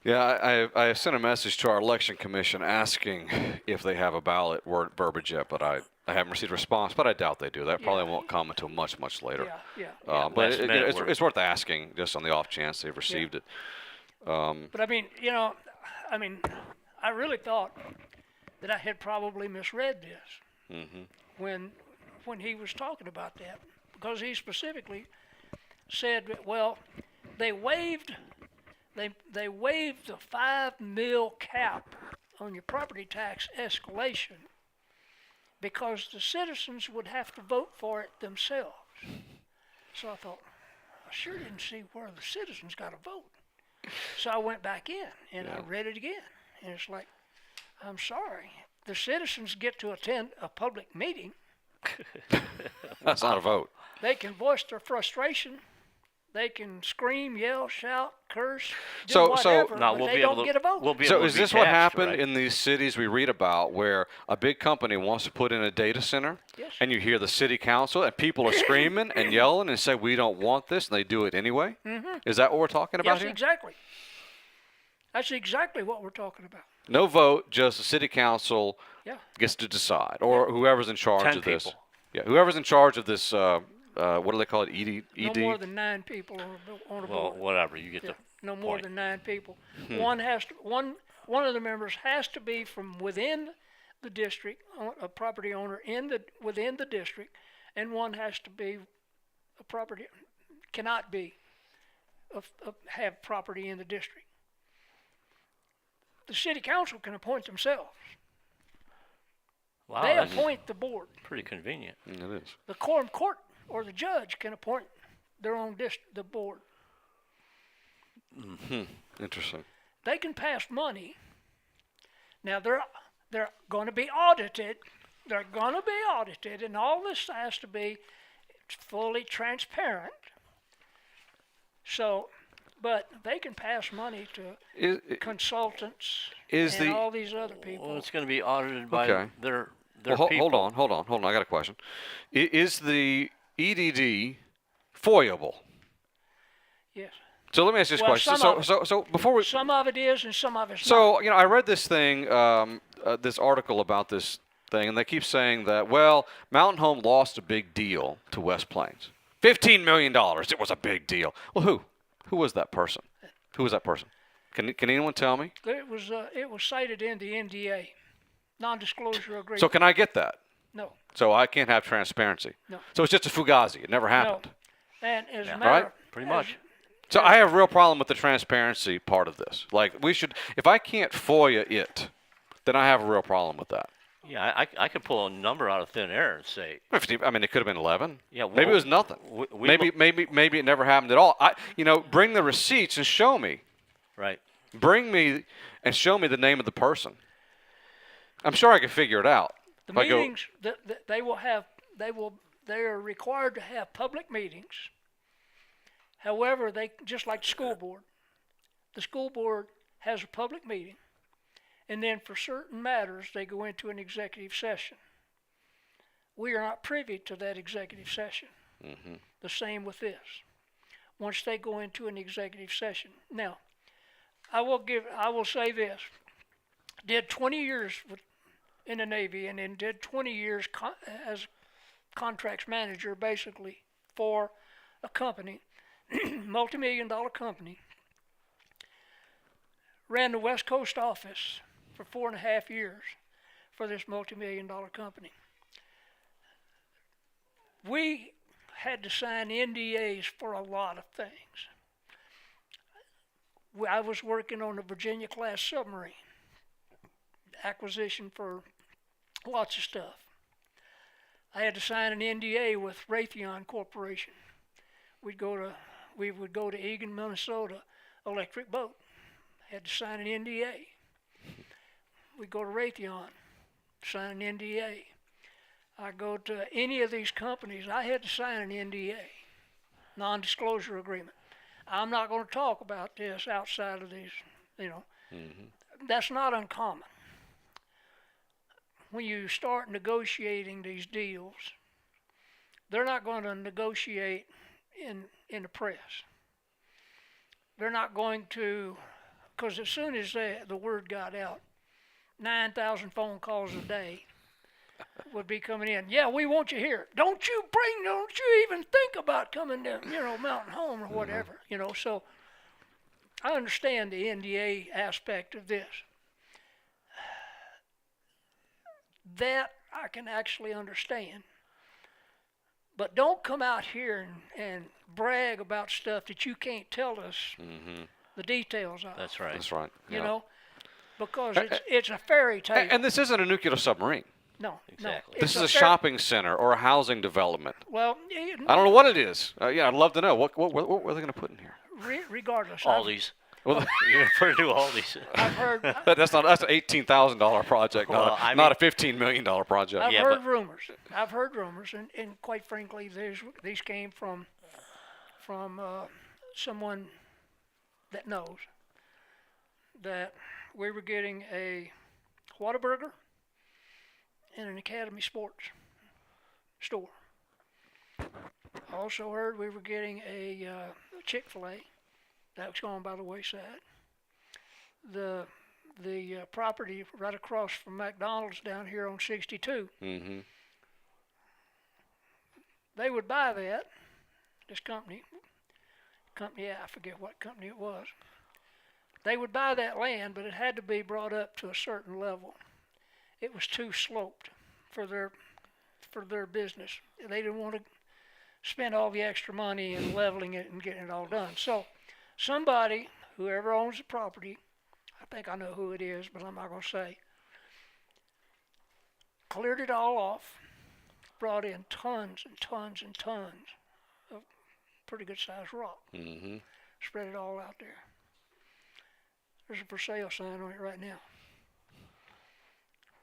Yeah, I sent a message to our election commission asking if they have a ballot word verbiage yet, but I haven't received a response. But I doubt they do. That probably won't come until much later. yeah. But Last minute it's worth asking just on the off chance they've received it. But I mean, I really thought that I had probably misread this when he was talking about that, because he specifically said, well, they waived the 5 mil cap on your property tax escalation because the citizens would have to vote for it themselves. So I thought, I sure didn't see where the citizens got a vote. So I went back in and I read it again, and it's like, I'm sorry, the citizens get to attend a public meeting. That's not a vote. They can voice their frustration. They can scream, yell, shout, curse, do So whatever, Now but we'll they be don't able to get a vote. We'll be So able to is be this what taxed, happened right? in these cities we read about where a big company wants to put in a data center Yes. and you hear the city council and people are screaming and yelling and say, we don't want this, and they do it anyway? Is that what we're talking about Yes, here? exactly. That's exactly what we're talking about. No vote, just the city council Yeah. gets to decide, or whoever's in charge 10 of this. people. Yeah, whoever's in charge of this, what do they call it, ED? No more than 9 people on a Well, board. whatever. You get Yeah, the no more point. than 9 people. One of the members has to be from within the district, a property owner within the district, and one has to be cannot be have property in the district. The city council can appoint themselves. Wow, They that's appoint the board. pretty convenient. It is. The quorum court or the judge can appoint their own the board. Interesting. They can pass money. Now they're going to be audited. They're going to be audited, and all this has to be fully transparent. So, but they can pass money to consultants and all these other people. Well, it's going to be audited by Okay. their Well, people. hold on. I got a question. Is the EDD foiable? Yes. So let me ask you this Well, question. some of So before we, Some of it is, and some of it's not. so I read this thing, this article about this thing, and they keep saying that Mountain Home lost a big deal to West Plains, $15 million. It was a big deal. Well, who was that person? Who was that person? Can anyone tell me? It was cited in the NDA, non-disclosure agreement. So can I get that? No. So I can't have transparency. No. So it's just a fugazi. It never happened. No. And as a Yeah. matter, Right? Pretty much. So I have a real problem with the transparency part of this. Like if I can't FOIA it, then I have a real problem with that. Yeah, I could pull a number out of thin air and say, 50, I mean, it could have been 11. Yeah, maybe it was nothing. Maybe it never happened at all. Bring the receipts and show me. right. Bring me and show me the name of the person. I'm sure I could figure it out. the If I go- meetings that they are required to have public meetings. However, they just like the school board has a public meeting, and then for certain matters they go into an executive session. We are not privy to that executive session. The same with this. Once they go into an executive session. Now, I will say this. Did 20 years in the Navy, and then did 20 years as contracts manager, basically, for a company, multi-million-dollar company. Ran the West Coast office for 4.5 years for this multi-million-dollar company. We had to sign NDAs for a lot of things. I was working on the Virginia-class submarine acquisition for lots of stuff. I had to sign an NDA with Raytheon Corporation. We would go to Eagan, Minnesota, electric boat. Had to sign an NDA. We go to Raytheon, sign an NDA. I go to any of these companies, I had to sign an NDA, non-disclosure agreement. I'm not going to talk about this outside of these, That's not uncommon. When you start negotiating these deals, they're not going to negotiate in the press. They're not going to, because as soon as the word got out, 9,000 phone calls a day would be coming in. Yeah, we want you here. Don't you even think about coming to, Mountain Home or whatever, So I understand the NDA aspect of this. That I can actually understand. But don't come out here and brag about stuff that you can't tell us the details of. That's right. That's right. You know, because it's a fairy tale. And this isn't a nuclear submarine. No, Exactly. no. This is a shopping center or a housing development. Well, I don't know what it is. Yeah, I'd love to know. What are they going to put in here? Regardless. Aldi's. Well, You're going to do Aldi's. I've heard. that's an $18,000 project, Well, not a $15 million project. I've Yeah, heard but- rumors. I've heard rumors, and quite frankly, these came from someone that knows that we were getting a Whataburger and an Academy Sports store. I also heard we were getting a Chick-fil-A. That was gone by the wayside. The property right across from McDonald's down here on 62. Mm-hmm. They would buy that. This company, I forget what company it was. They would buy that land, but it had to be brought up to a certain level. It was too sloped for their business. They didn't want to spend all the extra money in leveling it and getting it all done. So somebody, whoever owns the property, I think I know who it is, but I'm not going to say, cleared it all off, brought in tons and tons and tons of pretty good sized rock, spread it all out there. There's a for sale sign on it right now.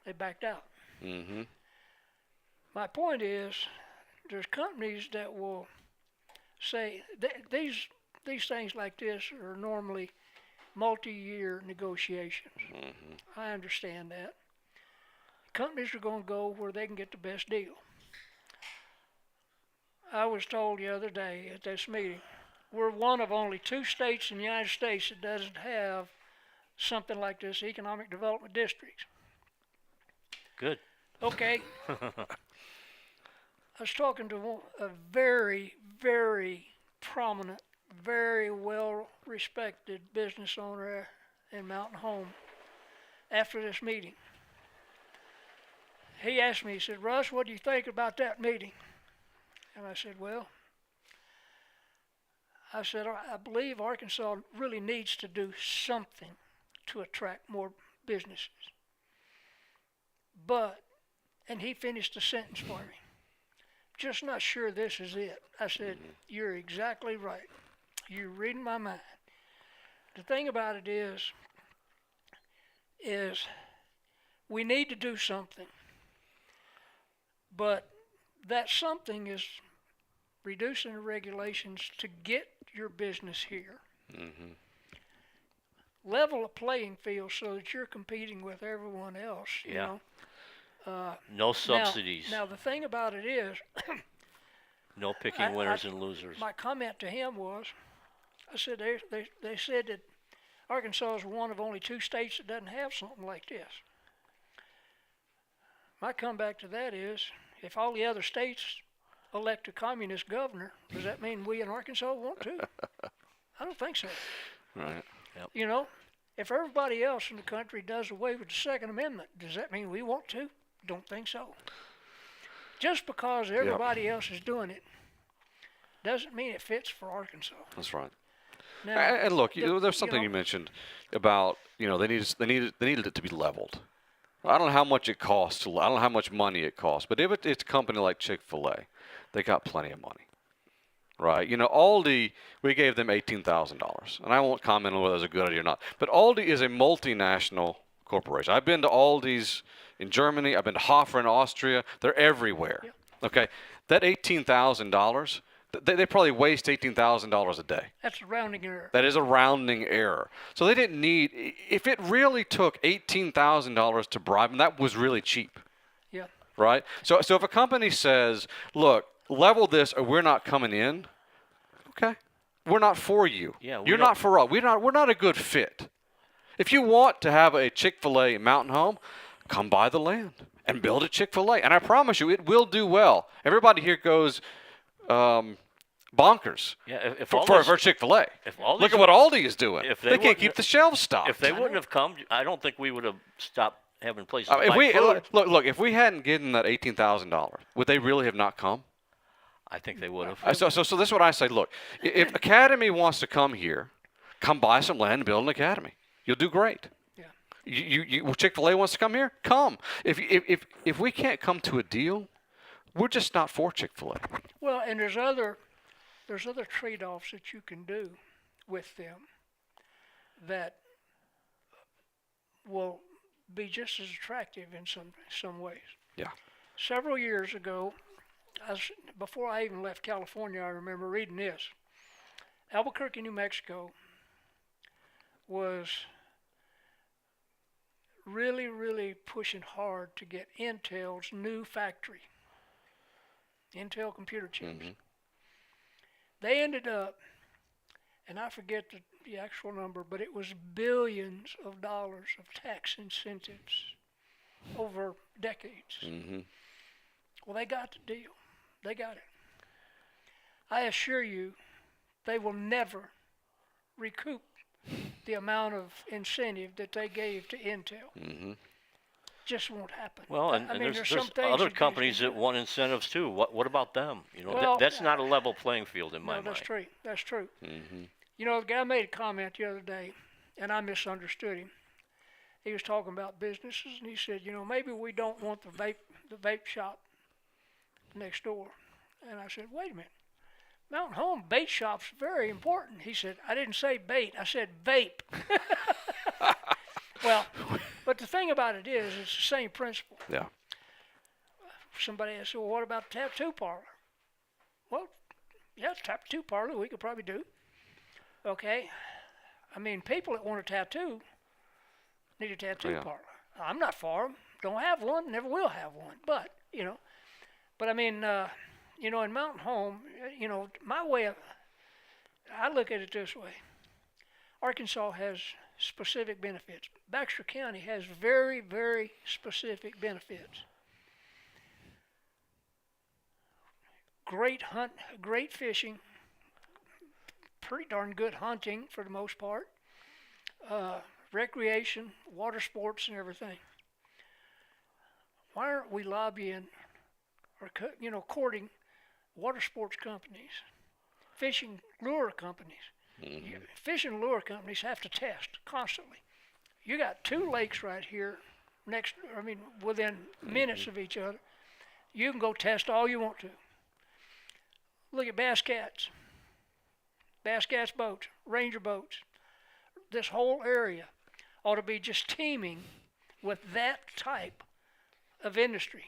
They backed out. Mm-hmm. My point is, there's companies that will say these things like this are normally multi-year negotiations. I understand that. Companies are going to go where they can get the best deal. I was told the other day at this meeting, we're one of only 2 states in the United States that doesn't have something like this, economic development districts. Good. Okay. I was talking to a very, very prominent, very well-respected business owner in Mountain Home after this meeting. He asked me, he said, Russ, what do you think about that meeting? And I said, well, I believe Arkansas really needs to do something to attract more businesses. But, and he finished the sentence for me, just not sure this is it. I said, you're exactly right. You're reading my mind. The thing about it is we need to do something. But that something is reducing the regulations to get your business here. Level a playing field so that you're competing with everyone else. Yeah. You know? No subsidies. Now the thing about it is, No picking winners and losers. my comment to him was, I said they said that Arkansas is one of only 2 states that doesn't have something like this. My comeback to that is, if all the other states elect a communist governor, does that mean we in Arkansas want to? I don't think so. Right. You know, if everybody else in the country does away with the Second Amendment, does that mean we want to? Don't think so. Just because everybody else is doing it doesn't mean it fits for Arkansas. That's right. Now, And look, the- there's something you mentioned about they needed it to be leveled. I don't know how much it costs. I don't know how much money it costs. But if it's a company like Chick-fil-A, they got plenty of money, right? Aldi, we gave them $18,000, and I won't comment on whether it's a good idea or not. But Aldi is a multinational corporation. I've been to Aldi's in Germany. I've been to Hofer in Austria. They're everywhere. Yep. Okay, that $18,000, they probably waste $18,000 a day. that's a rounding error. That is a rounding error. So they didn't need. If it really took $18,000 to bribe them, that was really cheap, Yeah. right? So if a company says, "Look, level this, or we're not coming in," okay, we're not for you. Yeah, You're not for us. We're not a good fit. If you want to have a Chick-fil-A mountain home, come buy the land and build a Chick-fil-A, and I promise you, it will do well. Everybody here goes bonkers. Yeah, if for Chick-fil-A. Aldi's Look at what Aldi is doing. if They they can't wouldn't- keep the shelves stocked. If they wouldn't have come, I don't think we would have stopped having places. If to buy we food. look, if we hadn't given that $18,000, would they really have not come? I think they would have. So this is what I say. Look, if Academy wants to come here, come buy some land and build an academy. You'll do great. Yeah. Chick-fil-A wants to come here, come. If we can't come to a deal, we're just not for Chick-fil-A. Well, and there's other trade-offs that you can do with them that will be just as attractive in some ways. Yeah. Several years ago, before I even left California, I remember reading this. Albuquerque, New Mexico was really, really pushing hard to get Intel's new factory, Intel computer chips. Mm-hmm. They ended up, and I forget the actual number, but it was billions of dollars of tax incentives over decades. Mm-hmm. Well, they got the deal. They got it. I assure you, they will never recoup the amount of incentive that they gave to Intel. Mm-hmm. Just won't happen. Well, and, I and mean, there's some things other that these companies can that do. want incentives too. What about them? Well, That's not a level playing field in my No, that's mind. true. That's true. Mm-hmm. The guy made a comment the other day, and I misunderstood him. He was talking about businesses, and he said, maybe we don't want the vape shop next door. And I said, wait a minute. Mountain Home bait shop's very important. He said, I didn't say bait, I said vape. Well, but the thing about it is, it's the same principle. Yeah. Somebody asked, well, what about the tattoo parlor? Well, yeah, tattoo parlor we could probably do. Okay. I mean, people that want a tattoo need a tattoo Yeah. parlor. I'm not for them. Don't have one, never will have one. But, I mean, in Mountain Home, my way of, I look at it this way. Arkansas has specific benefits. Baxter County has very, very specific benefits. Great great fishing, pretty darn good hunting for the most part, recreation, water sports and everything. Why aren't we lobbying or, courting water sports companies, fishing lure companies? Mm-hmm. Fishing lure companies have to test constantly. You got two lakes right here within minutes of each other. You can go test all you want to. Look at Bass Cats boats, Ranger boats. This whole area ought to be just teeming with that type of industry.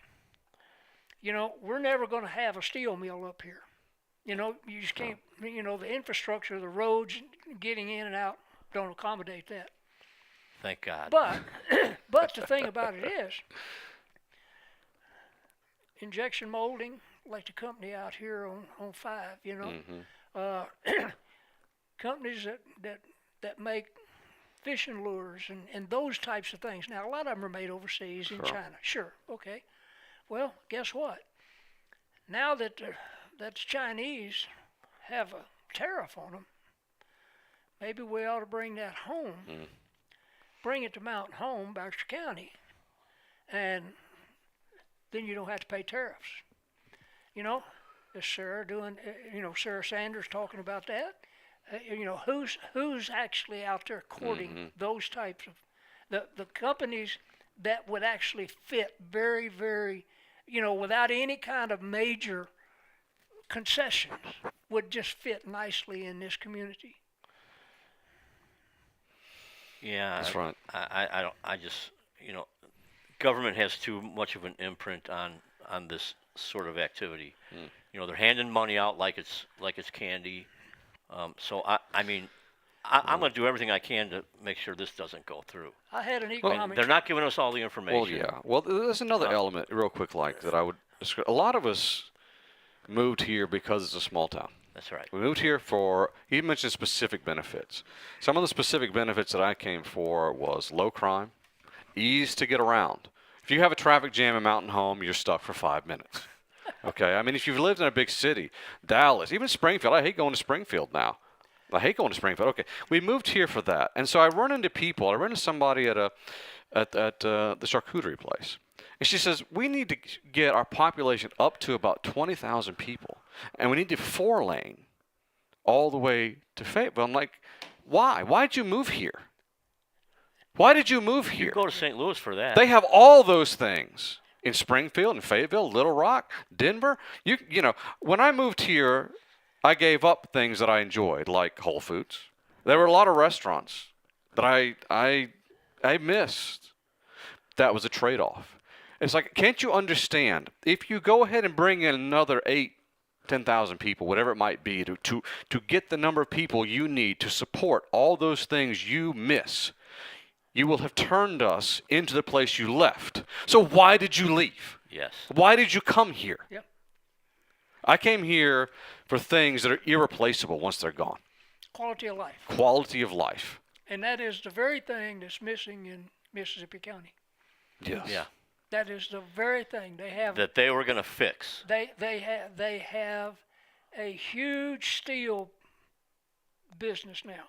We're never going to have a steel mill up here. You just can't, the infrastructure, the roads, getting in and out don't accommodate that. Thank God. But the thing about it is, injection molding, like the company out here on 5, Mm-hmm. Companies that make fishing lures and those types of things. Now, a lot of them are made overseas in China. Sure, okay. Well, guess what? Now that the Chinese have a tariff on them, maybe we ought to bring that home, bring it to Mountain Home, Baxter County, and then you don't have to pay tariffs. Is Sarah doing, Sarah Sanders talking about that? Who's actually out there courting those types of the companies that would actually fit very, very, without any kind of major concessions, would just fit nicely in this community. Yeah, That's right. I don't. I just, government has too much of an imprint on this sort of activity. They're handing money out like it's candy. So I'm going to do everything I can to make sure this doesn't go through. I had an I mean, economics. they're not giving us all the information. Well, yeah. Well, there's another element, real quick, that I would describe. A lot of us moved here because it's a small town. That's right. We moved here he mentioned specific benefits. Some of the specific benefits that I came for was low crime, ease to get around. If you have a traffic jam in Mountain Home, you're stuck for 5 minutes. Okay? I mean, if you've lived in a big city, Dallas, even Springfield, I hate going to Springfield now. I hate going to Springfield. Okay, we moved here for that, and so I run into people. I run into somebody at the charcuterie place, and she says we need to get our population up to about 20,000 people, and we need to 4-lane all the way to Fayetteville. I'm like, why? Why did you move here? Why did you move here? You go to St. Louis for that. They have all those things in Springfield, in Fayetteville, Little Rock, Denver. You know, when I moved here, I gave up things that I enjoyed, like Whole Foods. There were a lot of restaurants that I missed. That was a trade-off. It's like, can't you understand? If you go ahead and bring in another 10,000 people, whatever it might be, to get the number of people you need to support all those things you miss, you will have turned us into the place you left. So why did you leave? Yes. Why did you come here? Yep. I came here for things that are irreplaceable once they're gone. Quality of life. Quality of life. And that is the very thing that's missing in Mississippi County. Yes. Yeah. That is the very thing they have. That they were going to fix. They have a huge steel business now.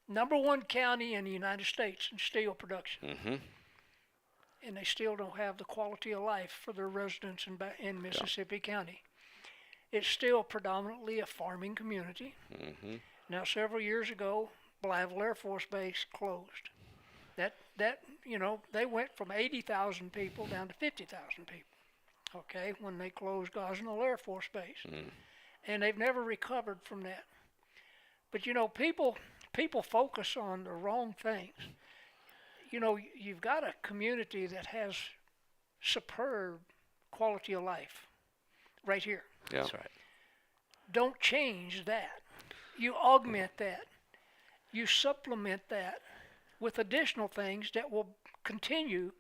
Number 1 county in the United States in steel production. Mm-hmm. And they still don't have the quality of life for their residents in Mississippi County. It's still predominantly a farming community. Mm-hmm. Now, several years ago, Blytheville Air Force Base closed. They went from 80,000 people down to 50,000 people, okay, when they closed Gosnell Air Force Base. Mm. And they've never recovered from that. But, people focus on the wrong things. You've got a community that has superb quality of life right here. Yeah. That's right. Don't change that. You augment that. You supplement that with additional things that will continue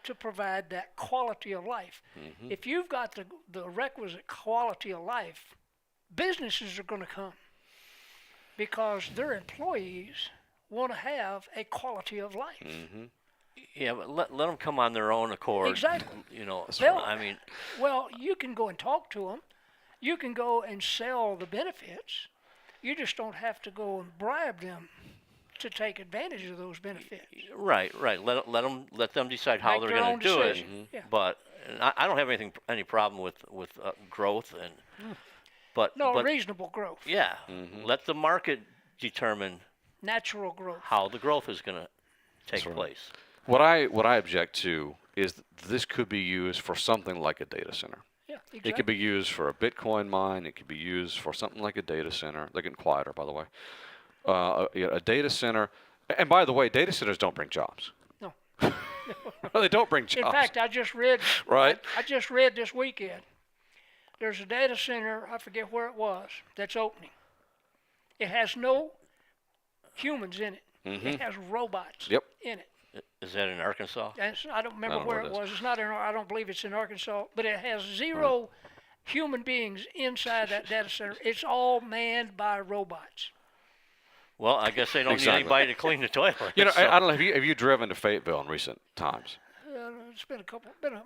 to provide that quality of life. Mm-hmm. If you've got the requisite quality of life, businesses are going to come because their employees want to have a quality of life. Mm-hmm. Yeah, but let them come on their own accord. Exactly. I mean, Well, you can go and talk to them. You can go and sell the benefits. You just don't have to go and bribe them to take advantage of those benefits. right. Let them decide how Make they're their going own to do it. decision. Yeah. But I don't have any problem with growth but Reasonable growth, yeah, Mm-hmm. let the market determine natural growth. how the growth is going to take That's right. place. What I object to is this could be used for something like a data center. Yeah, exactly. It could be used for a Bitcoin mine. It could be used for something like a data center. They're getting quieter, by the way. A data center. And by the way, data centers don't bring jobs. No. They don't bring jobs. In fact, I just read. Right. I just read this weekend. There's a data center, I forget where it was, that's opening. It has no humans in it. Mm-hmm. It has robots Yep. in it. Is that in Arkansas? And I don't remember I don't know where where it it was. It's not in. I don't believe it's in Arkansas. But it has zero human beings inside that data center. It's all manned by robots. Well, I guess they don't Exactly. need anybody to clean the toilet. You know, so- I don't know. Have you driven to Fayetteville in recent times? It's been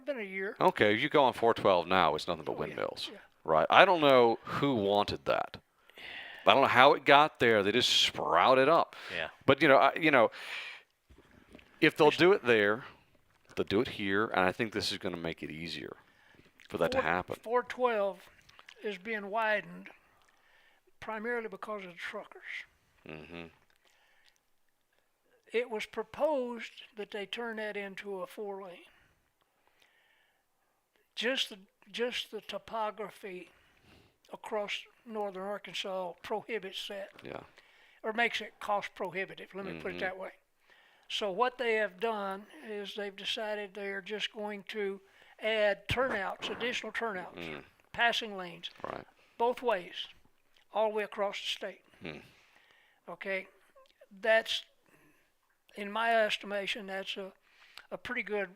been a year. Okay, if you go on 412 now, it's nothing but Oh, yeah, windmills. yeah. Right. I don't know who wanted that. I don't know how it got there. They just sprouted up. Yeah. But if they'll do it there, they'll do it here, and I think this is going to make it easier for that to happen. 412 is being widened primarily because of the truckers. Mm-hmm. It was proposed that they turn that into a 4-lane. Just the topography across northern Arkansas prohibits that, Yeah. or makes it cost prohibitive. Let me put it that way. So what they have done is they've decided they are just going to add turnouts, additional turnouts, passing lanes, Right. both ways, all the way across the state. Okay, that's, in my estimation, that's a pretty good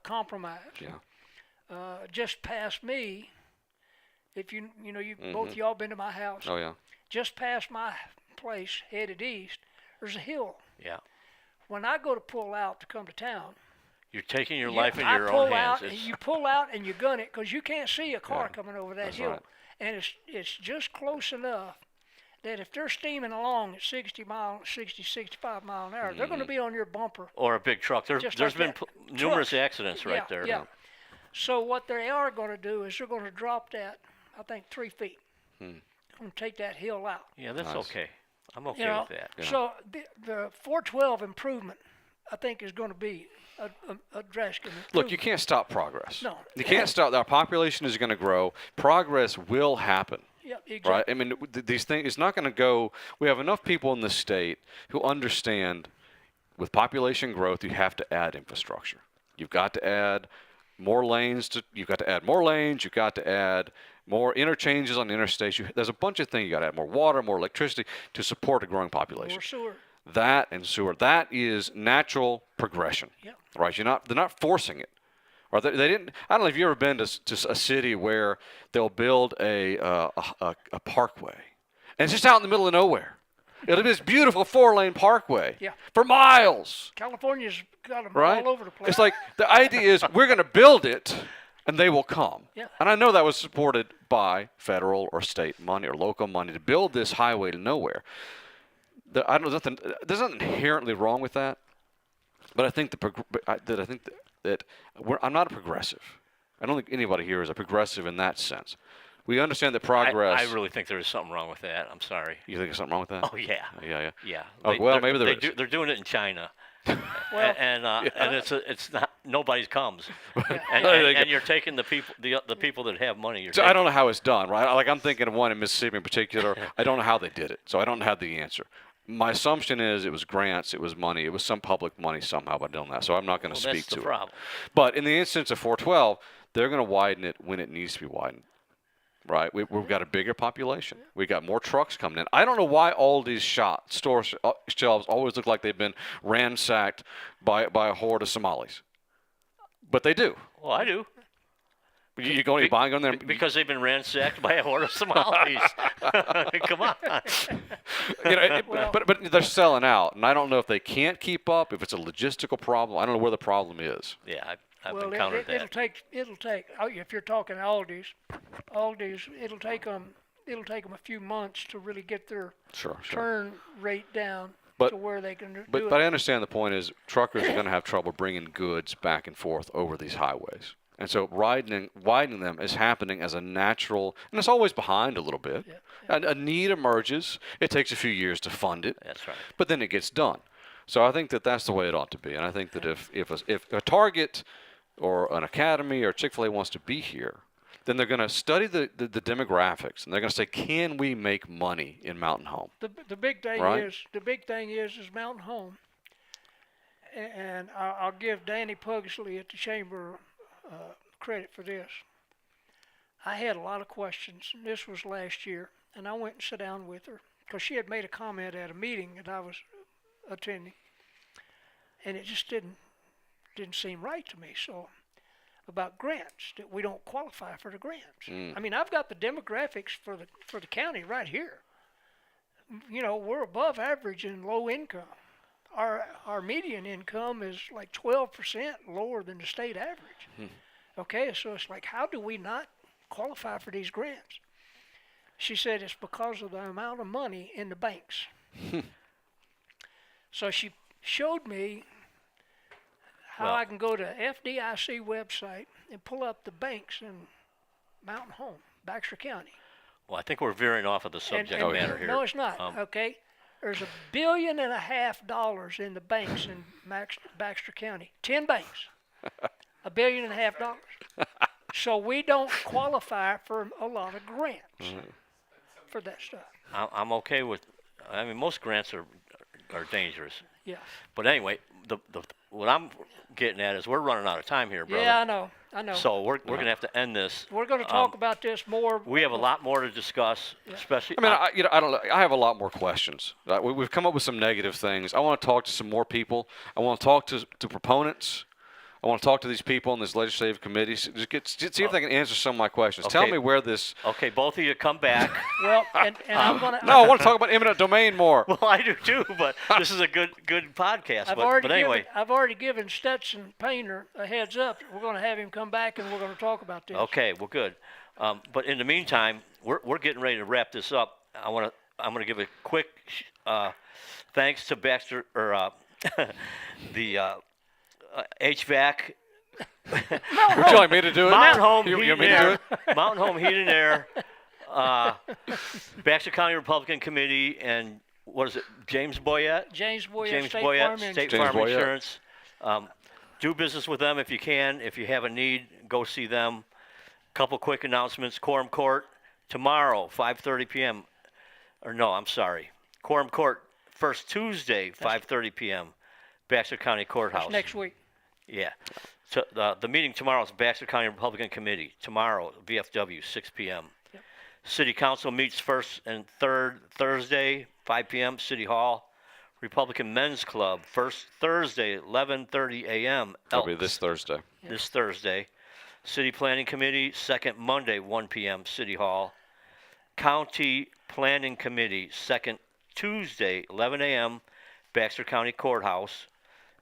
compromise. Yeah. Just past me, if you both y'all been to my house, Oh yeah. just past my place, headed east, there's a hill. Yeah. When I go to pull out to come to town, You're taking your you- life in I your pull own hands. out, and you pull out and you gun it because you can't see a car Yeah, coming over that that's hill, right. and it's just close enough that if they're steaming along at 65 mile an hour, they're going to be on your bumper. Or a big truck. There's Just been like that. numerous Trucks. accidents right there. Yeah. So what they are going to do is they're going to drop that, I think, 3 feet. And take that hill out. Yeah, that's Nice. okay. I'm okay You know, with that. Yeah. so the 412 improvement, I think, is going to be a drastic improvement. Look, you can't stop progress. No. You can't stop. Our population is going to grow. Progress will happen. Yeah, exactly. Right? I mean, these things, it's not going to go. We have enough people in the state who understand with population growth, you have to add infrastructure. You've got to add more lanes. You've got to add more lanes. You've got to add more interchanges on the interstates. There's a bunch of things. You got to add more water, more electricity to support a growing population. More sewer. That and sewer. That is natural progression. Yep. Right? They're not forcing it. Or they didn't. I don't know if you've ever been to a city where they'll build a parkway, and it's just out in the middle of nowhere. It'll be this beautiful 4-lane parkway for miles. California's got them Right? all over the place. It's like the idea is we're going to build it, and they will come. Yeah. And I know that was supported by federal or state money or local money to build this highway to nowhere. I don't know. There's nothing inherently wrong with that, but I think I'm not a progressive. I don't think anybody here is a progressive in that sense. We understand that progress. I really think there is something wrong with that. I'm sorry. You think there's something wrong with that? Oh, yeah. Yeah. Yeah. Oh, well, maybe there is. They're doing it in China. Well, and it's not, nobody's comes. And, There you go. and you're taking the people that have money. So I don't know how it's done, right? Like I'm thinking of one in Mississippi in particular. I don't know how they did it, so I don't have the answer. My assumption is it was grants, it was money, it was some public money somehow, but I don't know. So I'm not going to speak that's to the it. problem. But in the instance of 412, they're going to widen it when it needs to be widened. Right? We've got a bigger population. We got more trucks coming in. I don't know why all these store shelves always look like they've been ransacked by a horde of Somalis. But they do. Well, I do. You go in there. Because they've been ransacked by a horde of Somalis. Come on. But they're selling out, and I don't know if they can't keep up, if it's a logistical problem. I don't know where the problem is. Yeah, I've well, encountered that. it'll take. If you're talking Aldi's, it'll take them a few months to really get their Sure. turn rate down But- to where they can do But it. I understand the point is truckers are going to have trouble bringing goods back and forth over these highways. And so widening them is happening as a natural, and it's always behind a little bit. Yeah. A need emerges. It takes a few years to fund it, That's right. but then it gets done. So I think that's the way it ought to be. And I think that if a Target or an Academy or Chick-fil-A wants to be here, then they're going to study the demographics, and they're going to say, can we make money in Mountain Home? The big thing Right? is Mountain Home, and I'll give Danny Pugsley at the chamber credit for this. I had a lot of questions, and this was last year, and I went and sat down with her because she had made a comment at a meeting that I was attending, and it just didn't seem right to me. So about grants, that we don't qualify for the grants. I mean, I've got the demographics for the county right here. You know, we're above average in low income. Our median income is like 12% lower than the state average. Okay, so it's like, how do we not qualify for these grants? She said it's because of the amount of money in the banks. So she showed me how I can go to FDIC website and pull up the banks in Mountain Home, Baxter County. Well, I think we're veering off of the subject matter here. No, it's not. Okay, there's $1.5 billion in the banks in Baxter County. 10 banks, $1.5 billion. So we don't qualify for a lot of grants for that stuff. I'm okay with. I mean, most grants are dangerous. Yeah. But anyway, what I'm getting at is we're running out of time here, brother. Yeah, I know. So we're gonna have to end this. We're going to talk about this more. We have a lot more to discuss, especially. I mean, I don't. I have a lot more questions. We've come up with some negative things. I want to talk to some more people. I want to talk to proponents. I want to talk to these people in this legislative committee. See if they can answer some of my questions. Okay. Tell me where this. Okay, both of you come back. Well, and I'm going to. No, I want to talk about eminent domain more. Well, I do too, but this is a good podcast. But anyway. I've already given Stetson Painter a heads up. We're going to have him come back and we're going to talk about this. Okay, well, good. But in the meantime, we're getting ready to wrap this up. I'm gonna give a quick thanks to Baxter or the HVAC. Would you like me to do it? Mountain Home You Heat want me and to do Air. it? Mountain Home Heat and Air. Baxter County Republican Committee and what is it? James Boyett. James Boyett, James State Boyett, Farm State Insurance. Farm Boyett. Insurance. Do business with them if you can. If you have a need, go see them. Couple quick announcements. Quorum Court tomorrow, 5:30 p.m. Or no, I'm sorry. Quorum Court first Tuesday, 5:30 p.m. Baxter County Courthouse. That's next week. Yeah. So the meeting tomorrow is Baxter County Republican Committee. Tomorrow, VFW, 6 p.m. Yep. City Council meets first and third Thursday, 5 p.m. City Hall. Republican Men's Club, first Thursday, 11:30 a.m. That'll be this Thursday. This Thursday. City Planning Committee, second Monday, 1 p.m. City Hall. County Planning Committee, second Tuesday, 11 a.m. Baxter County Courthouse.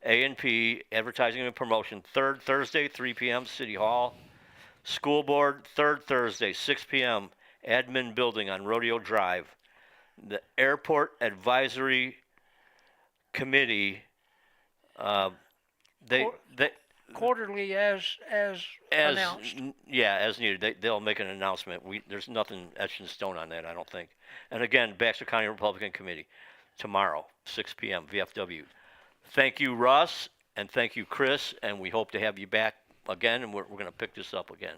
A&P, Advertising and Promotion, third Thursday, 3 p.m. City Hall. School Board, third Thursday, 6 p.m. Admin Building on Rodeo Drive. The Airport Advisory Committee, Quarterly as announced. as needed. They'll make an announcement. There's nothing etched in stone on that, I don't think. And again, Baxter County Republican Committee, tomorrow, 6 p.m. VFW. Thank you, Russ, and thank you, Chris, and we hope to have you back again, and we're going to pick this up again.